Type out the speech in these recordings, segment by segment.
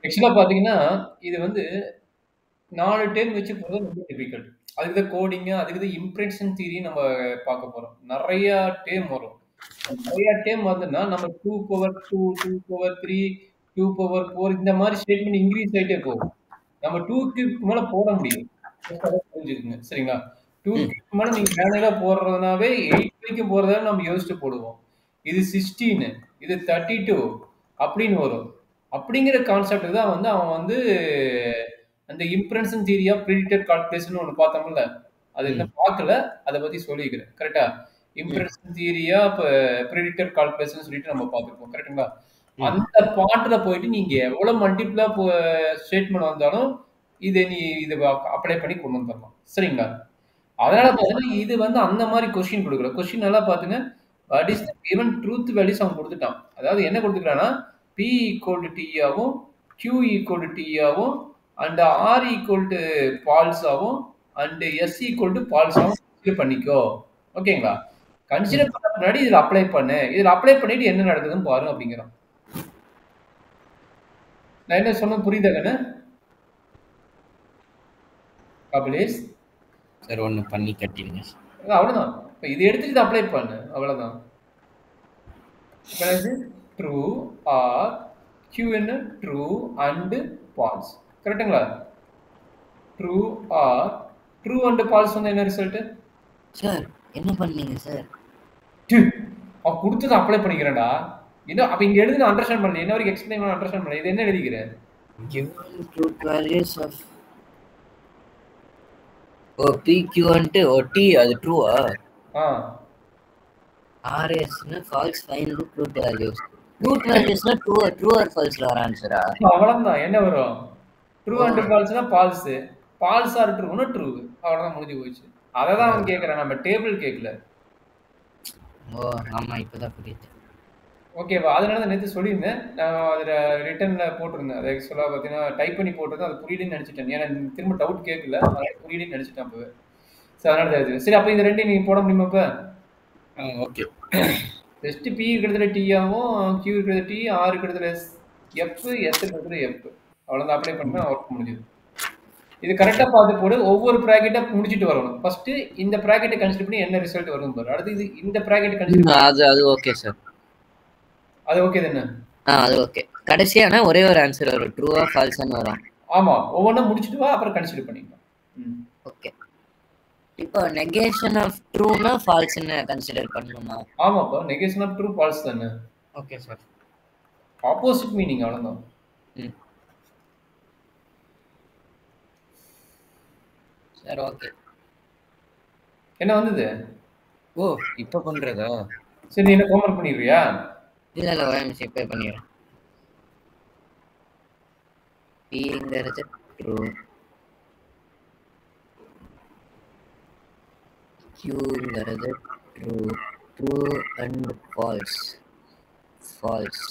ஆக்சுவலா பார்த்தீங்கன்னா, இது வந்து 4 டேர்ம் வச்சு போறது ரொம்ப டிஃபிகல்ட். அதுக்கு தான் கோடிங், அதுக்கு தான் இம்ப்ரெஷன் தியரி நம்ம பார்க்க போறோம். நெறையா டேர்ம் வரும். நெறையா டேர்ம் வந்துன்னா, நம்ம 2 பவர் 2, 2 பவர் 3, 2 பவர் 4 இந்த மாரி ஸ்டேட்மென்ட் இன்கிரீஸ் ஆயிட்டே போகும். நம்ம 2 கியூப்க்கு மேல போட முடியாது. ஃபர்ஸ்ட் அத புரிஞ்சுக்கங்க. சரிங்களா? 2 ம். கியூப்க்கு மேல நீங்க மேனுவலா போடுறதுனாவே 8 வரைக்கும் போறதா நம்ம யோசிச்சு போடுவோம். இது 16 இது 32 அப்படின்னு வரும். அப்படிங்கிற கான்செப்ட் தான் வந்து அவன் வந்து அந்த இம்ப்ரெஷன் தியரி ஆஃப் பிரிடிக்டட் கால்குலேஷன் ஒண்ணு பார்த்தோம்ல. அது ம். இன்னும் பார்க்கல. அத பத்தி சொல்லிக்கிறேன். கரெக்ட்டா? ம். இம்ப்ரெஷன் தியரி ஆஃப் பிரிடிக்டட் கால்குலேஷன் சொல்லிட்டு நம்ம பார்த்துருப்போம். கரெக்ட்டுங்களா? ம். அந்த பார்ட்ல போயிட்டு நீங்க எவ்வளவு மல்டிபிளா ஸ்டேட்மென்ட் வந்தாலும், இத அப்ளை பண்ணி கொண்டு வந்துரலாம். சரிங்களா? அதனால பார்த்தீங்கன்னா, இது வந்து அந்த மாரி கொஸ்டின் குடுக்கல. கொஸ்டின் நல்லா பாத்துங்க. What is the given truth values அவன் குடுத்துட்டான். அதாவது என்ன குடுத்துருக்கான்னா, P ஈக்குவல் டூ T ஆவும், Q ஈக்குவல் டூ T ஆவும், and R equal to false ஆவும், and S equal to false ஆவும் கன்சிடர் பண்ணிக்கோ. ஓகேங்களா? ம். கன்சிடர் பண்ண முன்னாடி இதுல அப்ளை பண்ணு. இதுல அப்ளை பண்ணிட்டு என்ன நடக்குதுன்னு பாரு அப்படிங்கிறான். நான் என்ன சொன்னது புரியுதா கண்ணு? கபிலேஷ்? சார் ஒண்ணு பண்ணி கட்டிடுங்க சார். அவ்வளவுதான். இப்ப இத எடுத்து இத அப்ளை பண்ணு. அவ்வளவுதான். இப்ப என்னது? ட்ரூ ஆர் Q என்ன? True and false. கரெக்ட்டுங்களா? True or true and false வந்து என்ன ரிசல்ட்? சார் என்ன பண்ணீங்க சார்? அவன் குடுத்தத அப்ளை பண்ணிக்கிறேன்டா. என்ன அப்ப இங்க எழுதுன அண்டர்ஸ்டாண்ட் பண்ணல. என்ன வரைக்கும் எக்ஸ்பிளைன் பண்ண அண்டர்ஸ்டாண்ட் பண்ணல. இது என்ன எழுதிக்கிற? given truth values of O P Q అంటే ఓ T అది ట్రూవా? ஆ. RS னா false find truth values. Truth values னா true or false ல வர ஆன்சரா? அவ்வளவுதான். என்ன வரும்? ட்ரூ ஓ. அண்ட் ஃபால்ஸ்னா ஃபால்ஸ். ஃபால்ஸ் ஆர் ட்ரூனா ட்ரூ. அவ்வளவுதான் முடிஞ்சு போச்சு. அததான் ஓ. அவன் கேட்கறான். நம்ம டேபிள் கேட்கல. ஓ ஆமா இப்பதான் புரியுது. ஓகேவா? அதனால தான் நேத்து சொல்லியிருந்தேன். நான் அதில ரிட்டன்ல போட்டிருந்தேன். அது ஆக்சுவலா பார்த்தீங்கன்னா, டைப் பண்ணி போட்டிருந்தேன். அது புரியலன்னு நெனச்சுட்டேன். ஏன்னா திரும்ப டவுட் கேட்கல. அதனால புரியலன்னு நெனச்சுட்டேன் அப்பவே. சோ அதனால தான் இது. சரி அப்ப இந்த 2யும் நீங்க போட முடியுமா இப்ப? ஓகே. ஜஸ்ட் P இருக்கிறதுல T ஆவும், Q இருக்கிறது T, R இருக்கிறதுல S, இருக்கிறதுல F. அவ்வளவுதான் அப்ளை பண்ணா ஒர்க் முடிஞ்சுது. இது கரெக்ட்டா பார்த்து போடு. ஒவ்வொரு பிராக்கெட்டா முடிச்சுட்டு வரணும். ஃபர்ஸ்ட் இந்த பிராக்கெட்ட கன்சிடர் பண்ணி என்ன ரிசல்ட் வரும்னு பாரு. அடுத்து இந்த பிராக்கெட் கன்சிடர் பண்ணி அது ஓகே சார். அது ஓகே தானே? அது ஓகே. கடைசியா ஆனா ஒரே ஒரு ஆன்சர் வரும். ட்ரூவா ஃபால்ஸான்னு வரும். ஆமா. ஒவ்வொண்ணா முடிச்சுட்டு வா. அப்புறம் கன்சிடர் பண்ணிக்கலாம். ம். ஓகே. இப்போ நெகேஷன் ஆஃப் ட்ரூனா ஃபால்ஸ்ன்னு கன்சிடர் பண்ணணுமா? ஆமாப்பா. நெகேஷன் ஆஃப் ட்ரூ, ஃபால்ஸ் தானே. Okay sir. ஆப்போசிட் மீனிங் அவ்வளவுதான். ம். Sir okay. என்ன வந்தது? ஓ இப்போ பண்றதா? சரி நீ என்ன ஹோம்வொர்க் பண்ணிடுறியா? இல்ல இல்ல ஒரு நிமிஷம் இப்போ பண்ணிடுறேன். Pங்கிறது ட்ரூ, Qங்கிறது true, true and false, false.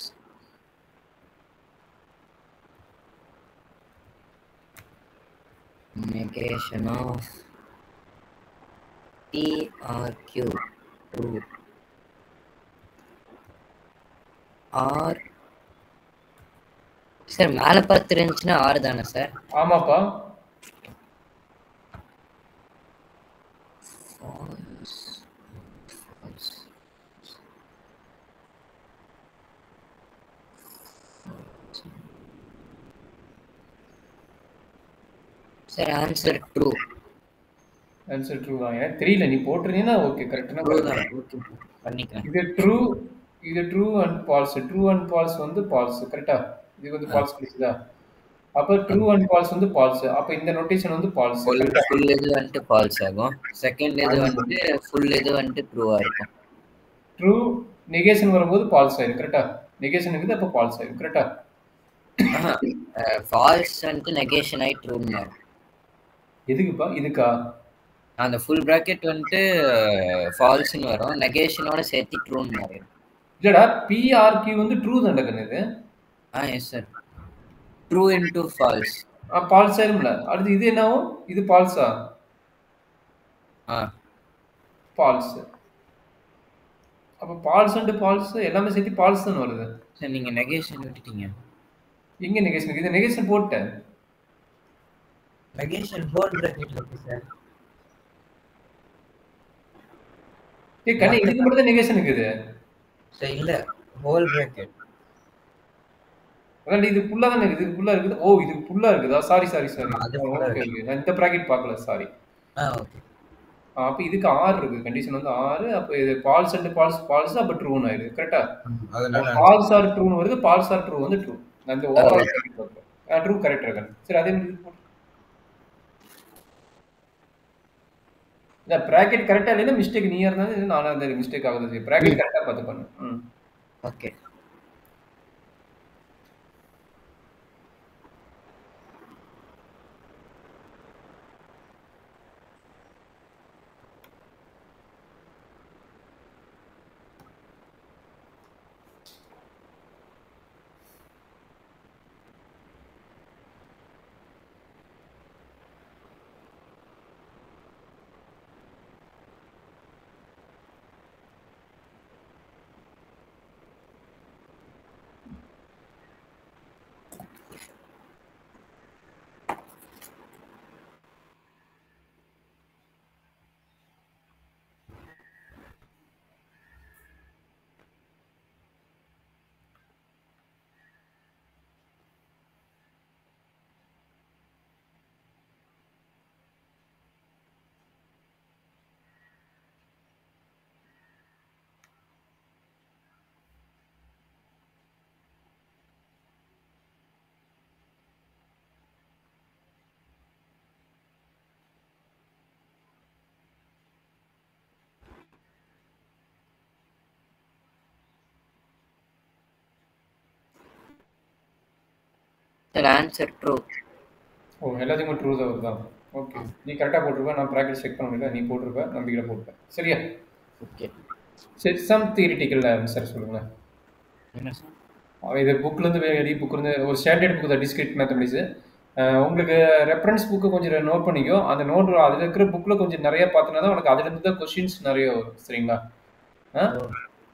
Negation of P or Q, true. R sir மேல பார்த்து இருந்துச்சுன்னா R தானே சார்? ஆமாப்பா. False, false. Sir answer true. Answer true தான். எனக்கு தெரியல. நீ போட்டிருந்தீங்கன்னா ஓகே. கரெக்ட்னா ட்ரூ தான். கரெக்ட். ஓகே பண்ணிக்கிறேன். இது true and false. True and false வந்து ஃபால்ஸ். கரெக்ட்டா? இது வந்து ஃபால்ஸ் கிடைச்சதா? அப்ப ட்ரூ அண்ட் ஃபால்ஸ் வந்து ஃபால்ஸ். அப்ப இந்த நோட்டேஷன் வந்து ஃபால்ஸ். ஃபுல் கரெக்ட்டா? ஃபுல் இது வந்துட்டு ஃபால்ஸ் ஆகும். செகண்ட் இது வந்துட்டு ஃபுல் இது வந்துட்டு ட்ரூவா இருக்கும். ட்ரூ நெகேஷன் வரும்போது ஃபால்ஸ் ஆயிடும். கரெக்ட்டா? நெகேஷன் இருக்குது அப்ப ஃபால்ஸ் ஆயிடும். கரெக்ட்டா? ஃபால்ஸ் வந்துட்டு நெகேஷன் ஆகி ட்ரூன்னு மாறும். எதுக்குப்பா? இதுக்கா? அந்த ஃபுல் பிராக்கெட் வந்துட்டு ஃபால்ஸ்ன்னு வரும். நெகேஷனோட சேர்த்து ட்ரூன்னு மாறிடும். இல்லடா PRQ வந்து ட்ரூ தான்டா கண்ணு இது. Yes sir. True into false. False ஆயிரும்ல. அடுத்து இது என்னவும்? இது ஃபால்ஸா? ஃபால்ஸ். அப்ப ஃபால்ஸ் அண்ட் ஃபால்ஸ் எல்லாமே சேர்த்து ஃபால்ஸ் தான் வருது. சார் நீங்க நெகேஷன் விட்டுட்டீங்க. எங்க நெகேஷன் இருக்கு? இது நெகேஷன் போட்டேன். நெகேஷன் ஹோல் பிராக்கெட்ல இருக்கு சார். ஏய் கண்ணே இதுக்கு மட்டும் தான் நெகேஷன் இருக்குது. சார் இல்ல ஹோல் பிராக்கெட். அதான் இது ஃபுல்லா தானே இருக்குது. இது ஃபுல்லா இருக்குது. ஓ இது ஃபுல்லா இருக்குதா? சாரி. அது full ஆ ஓகே இருக்கு. ஓகே. நான் இந்த பிராக்கெட் பார்க்கல சாரி. ஓகே. அப்ப இதுக்கு 6 இருக்கு. கண்டிஷன் வந்து 6. அப்ப இது ஃபால்ஸ் அண்ட் ஃபால்ஸ் அப்ப ட்ரூன்னு ஆயிடுது. கரெக்ட்டா? அதனால ஃபால்ஸ் ஆர் ட்ரூன்னு வருது. ஃபால்ஸ் ஆர் ட்ரூ வந்து ட்ரூ. நான் இந்த ஓவரால் பிராக்கெட் பார்க்கிறேன். ட்ரூ கரெக்ட் இருக்கு. சரி அதே மாதிரி இது போடு. இந்த பிராக்கெட் கரெக்டா இல்லைன்னா மிஸ்டேக் நீயா இருந்தாலும் நானா இருந்தாலும் மிஸ்டேக் ஆகுது சரி பிராக்கெட் கரெக்டா பார்த்து பண்ணு. ஓகே. Sir answer true. ஓ எல்லாத்துக்குமே ட்ரூ தான் வருதா? ஓகே நீ கரெக்டாக போட்டிருப்ப. நான் ப்ராக்டிஸ் செக் பண்ண முடியல. நீ போட்டிருப்ப நம்பிக்கையில் போட்டேன். சரியா? ஓகே. சரி சம் தியரிட்டிக்கல் ஆன்சர் சொல்லுங்களேன். என்ன சார்? இது புக்லேருந்து வெளி புக்லேருந்து ஒரு ஸ்டாண்டர்ட் புக் தான் டிஸ்கிரிட் மேத்தமெட்டிக்ஸு. உங்களுக்கு ரெஃபரன்ஸ் புக்கு கொஞ்சம் நோட் பண்ணிக்கோ. அந்த நோட் அதில் இருக்கிற புக்கில் கொஞ்சம் நிறைய பார்த்தனா தான் உனக்கு அதுலேருந்து தான் கொஷின்ஸ் நிறைய வரும். சரிங்களா?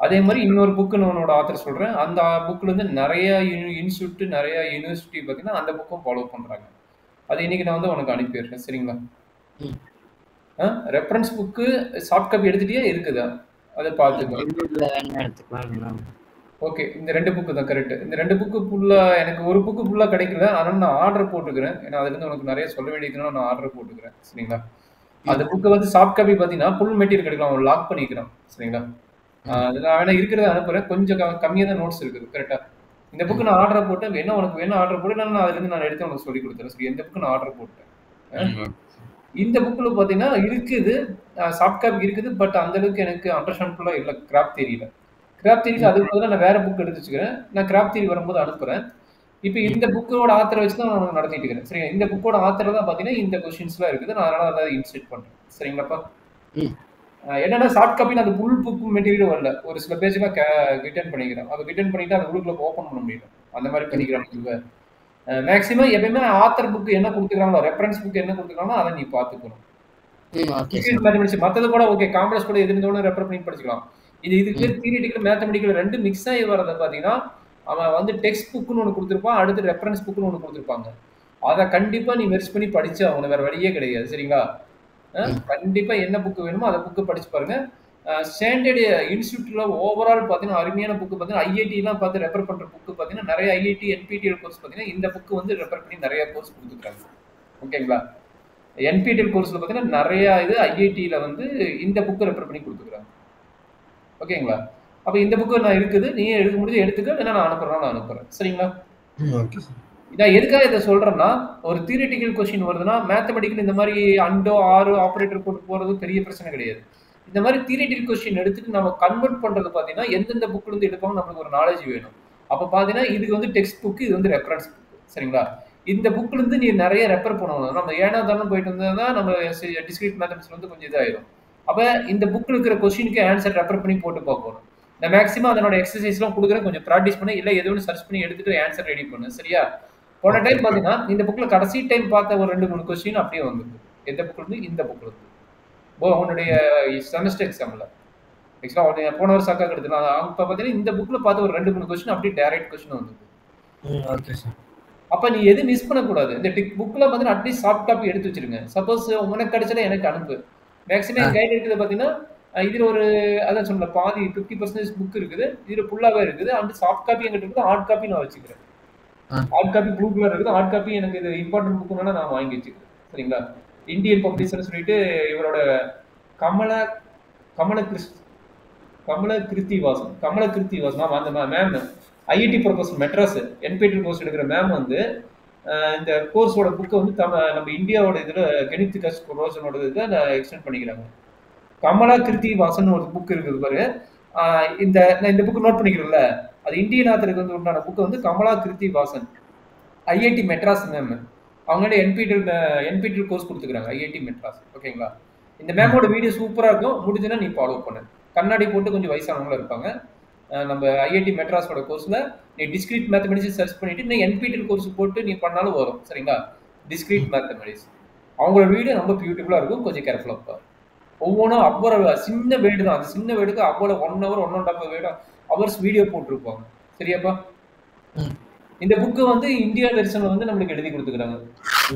அதே மாதிரி இன்னொரு புக்கு நான் உன்னோட ஆத்தர் சொல்கிறேன். அந்த புக்லேருந்து நிறைய இன்ஸ்டியூட் நிறைய யூனிவர்சிட்டி பார்த்தீங்கன்னா அந்த புக்கும் ஃபாலோ பண்ணுறாங்க. அது இன்னைக்கு நான் வந்து உனக்கு அனுப்பிடுறேன். சரிங்களா? ரெஃபரன்ஸ் புக்கு சாஃப்ட் காப்பி எடுத்துட்டியா இருக்குதா? அதை பார்த்துக்கலாம். ஓகே இந்த 2 புக்கு தான் கரெக்ட். இந்த 2 புக்கு ஃபுல்லாக எனக்கு ஒரு புக்கு ஃபுல்லாக கிடைக்கல. அதனால நான் ஆர்டர் போட்டுக்கிறேன். ஏன்னா அதுலேருந்து உனக்கு நிறைய சொல்ல வேண்டியதுனால நான் ஆர்டர் போட்டுக்கிறேன். சரிங்களா? அந்த புக்கு வந்து சாஃப்ட் காப்பி பார்த்தீங்கன்னா ஃபுல் மெட்டீரியல் கிடைக்கலாம். அவன் லாக் பண்ணிக்கிறான். சரிங்களா? அது நான் வேணா இருக்கிறத அனுப்புறேன். கொஞ்சம் கம்மியாக தான் நோட்ஸ் இருக்குது. கரெக்டாக இந்த புக்கு நான் ஆர்டர் போட்டேன். வேணா உனக்கு வேணா ஆர்டர் போட்டு நான் அதுலேருந்து நான் எடுத்து உனக்கு சொல்லி கொடுத்துறேன். சரி எந்த புக்கு நான் ஆர்டர் போட்டேன். இந்த புக்கில் பார்த்தீங்கன்னா இருக்குது சாஃப்ட் காப்பி இருக்குது. பட் அந்த அளவுக்கு எனக்கு அண்டர்ஸ்டாண்டபுளாக இல்லை. கிராப் தெரியல. கிராப் தியரிக்கு அதுக்கு பதிலாக நான் வேற புக் எடுத்து வச்சுக்கிறேன். நான் கிராப் தியரி வரும்போது அனுப்புறேன். இப்போ இந்த புக்கோட ஆத்தரை வச்சு தான் நான் நடத்திட்டு இருக்கிறேன். சரி இந்த புக்கோட ஆத்தரை தான் பார்த்தீங்கன்னா இந்த கொஸ்டின்ஸ்லாம் இருக்குது. நான் அதனால அதை இன்செர்ட் பண்ணுறேன். சரிங்களாப்பா? என்னன்னா சாஃப்ட் காப்பி அது ஃபுல் புக் மெட்டீரியல் வரல. ஒரு சில பேஜ்லாம் ரிட்டர்ன் பண்ணிக்கிறேன். அதை ரிட்டர்ன் பண்ணிட்டு அது உள்ளுக்குள்ள ஓப்பன் பண்ண முடியல. அந்த மாதிரி பண்ணிக்கிறாங்க. மேக்ஸிமம் எப்பயுமே ஆத்தர் புக் என்ன கொடுத்துக்கிறாங்களோ ரெஃபரன்ஸ் புக் என்ன கொடுத்துக்கிறாங்களோ அதை நீ பார்த்துக்கணும். மற்றது கூட ஓகே காம்ப்ளெக்ஸ் கூட எது இருந்தோன்னு ரெஃபர் பண்ணி படிச்சுக்கலாம். இதுக்கு தியரிட்டிக்கல் மேத்தமெட்டிக்கல் 2 மிக்ஸ் ஆகி வரதை பார்த்தீங்கன்னா அவன் வந்து டெக்ஸ்ட் புக்குன்னு ஒன்று கொடுத்துருப்பான். அடுத்து ரெஃபரன்ஸ் புக்குன்னு ஒன்று கொடுத்துருப்பாங்க. அதை கண்டிப்பா நீ மெர்ஜ் பண்ணி படிச்சு அவனுக்கு வேற வழியே கிடையாது. சரிங்களா? கண்டிப்பா என்ன புக்கு வேணுமோ அதை புக்கு படிச்சு பாருங்க. ஸ்டாண்டர்ட் இன்ஸ்டியூட்ல ஓவரால் பார்த்தீங்கன்னா அருமையான புக்கு பார்த்தீங்கன்னா ஐஐடிலாம் பார்த்து ரெஃபர் பண்ற புக்கு பார்த்தீங்கன்னா நிறைய ஐஐடி என்பிடிஎல் கோர்ஸ் பார்த்தீங்கன்னா இந்த புக்கு வந்து ரெஃபர் பண்ணி நிறைய கோர்ஸ் கொடுத்துருக்காங்க. ஓகேங்களா? என்பிடிஎல் கோர்ஸ்ல பார்த்தீங்கன்னா நிறைய இது ஐஐடியில வந்து இந்த புக்கு ரெஃபர் பண்ணி கொடுத்துருக்காங்க. ஓகேங்களா? அப்ப இந்த புக்கு நான் இருக்குது. நீயே எடுக்க முடிஞ்சு எடுத்துக்க. இல்லைன்னா நான் அனுப்புறேன். சரிங்களா? நான் எதுக்காக இதை சொல்றேன்னா ஒரு தியரிட்டிக்கல் கொஸ்டின் வருதுன்னா மேத்தமெட்டிக்கல் இந்த மாதிரி அண்டோ ஆரோ ஆப்ரேட்டர் போட்டு போறது பெரிய பிரச்சனை கிடையாது. இந்த மாதிரி தியரிட்டிக்கல் கொஸ்டின் எடுத்துட்டு நம்ம கன்வெர்ட் பண்றது பார்த்தீங்கன்னா எந்தெந்த புக்ல இருந்து எடுப்பாங்க நம்மளுக்கு ஒரு நாலேஜ் வேணும். அப்ப பாத்தீங்கன்னா இதுக்கு வந்து டெக்ஸ்ட் புக், இது வந்து ரெஃபரன்ஸ் புக். சரிங்களா? இந்த புக்ல இருந்து நீ நிறைய ரெஃபர் பண்ணணும். நம்ம ஏனா தானே போயிட்டு வந்தா நம்ம டிஸ்கிரீட் மேத்தமெட்டிக்ஸ் வந்து கொஞ்சம் இதாயிடும். அப்ப இந்த புக்ல இருக்கிற கொஸ்டினுக்கு ஆன்சர் ரெஃபர் பண்ணி போட்டு பார்க்கணும். நான் மேக்ஸிமம் அதனோட எக்ஸசைஸ்லாம் கொடுக்குறேன். கொஞ்சம் ப்ராக்டிஸ் பண்ணி இல்லை எதுவும் சர்ச் பண்ணி எடுத்துட்டு ஆன்சர் ரெடி பண்ணு. சரியா? போன டைம் பார்த்தீங்கன்னா இந்த புக்ல கடைசி டைம் பார்த்த ஒரு 2-3 கொஸ்டின் அப்படியே வந்தது. எந்த புக்ல இருந்து? இந்த புக்ல இருந்து. உன்னுடைய செமஸ்டர் எக்ஸாம்ல ஆக்சுவலா போன வருஷம் அக்கா எடுத்துனா அப்ப பார்த்தீங்கன்னா இந்த புக்ல பார்த்த ஒரு 2-3 கொஸ்டின் அப்படியே டைரக்ட் கொஸ்டின் வந்தது. Okay sir. அப்ப நீ எது மிஸ் பண்ணக்கூடாது. இந்த புக்ல பார்த்தீங்கன்னா அட்லீஸ்ட் சாஃப்ட் காப்பி எடுத்து வச்சிருங்க. சப்போஸ் உனக்கு கிடைச்சா எனக்கு அனுப்பு. மேக்ஸிமம் என் கையில இருக்குது பார்த்தீங்கன்னா இதுல ஒரு அதான் சொன்ன பாதி 50% புக் இருக்குது. இதுல ஃபுல்லாவே இருக்குது. அந்த சாஃப்ட் காப்பி என்கிட்ட இருக்குது. ஹார்ட் காப்பி நான் வச்சுக்கிறேன். ஹார்ட் காப்பி ப்ளூ கலர் இருக்குது. ஹார்ட் காப்பி எனக்கு இது இம்பார்ட்டன்ட் புக்குனால நான் வாங்கி வச்சுக்கிறேன். சரிங்களா? இந்தியன் பப்ளிஷர் சொல்லிட்டு இவரோட கமல கமல கிருஷ் கமல கிருத்திவாசன் அந்த ma'am IIT professor Madras NPTEL course எடுக்கிற மேம் வந்து இந்த கோர்ஸோட புக்கை வந்து நம்ம இந்தியாவோட இதில் கணித் கஷ் ரோஷனோட இதில் எக்ஸ்டெண்ட் பண்ணிக்கிறாங்க. கமலா கிருத்திவாசன் ஒரு புக் இருக்குது பாரு. இந்த புக்கு நோட் பண்ணிக்கிறோம்ல, அது இந்தியன் ஆத்தருக்கு வந்து உண்டான புக்கு வந்து கமலா கிருத்திவாசன் ஐஐடி மெட்ராஸ் மேம். அவங்களோட என்பிடிஎல் கோர்ஸ் கொடுத்துக்கிறாங்க ஐஐடி மெட்ராஸ். ஓகேங்களா? இந்த மேமோட வீடியோ சூப்பராக இருக்கும். முடிஞ்சுன்னா நீ ஃபாலோ பண்ணு. கண்ணாடி போட்டு கொஞ்சம் வயசானவங்களும் இருப்பாங்க. நம்ம ஐஐடி மெட்ராஸோட கோர்ஸில் நீ டிஸ்கிரீட் மேத்தமெட்டிக்ஸ் சர்ச் பண்ணிட்டு நீ என்பிடிஎல் கோர்ஸ் போட்டு நீ பண்ணாலும் வரும். சரிங்களா? டிஸ்கிரீட் மேத்தமெட்டிக்ஸ் அவங்களோட வீடியோ ரொம்ப பியூட்டிஃபுல்லாக இருக்கும். கொஞ்சம் கேர்ஃபுல்லாக பாரு. ஒவ்வொன்றும் அவ்வளோ சின்ன வேர்டு தான். அந்த சின்ன வேர்டுக்கு அவ்வளோ 1 hour 1.5 வேர்டு ஹவர்ஸ் வீடியோ போட்டிருப்பாங்க. சரியாப்பா? இந்த புக்கு வந்து இந்தியா வெர்ஷனில் வந்து நம்மளுக்கு எழுதி கொடுத்துக்கிறாங்க.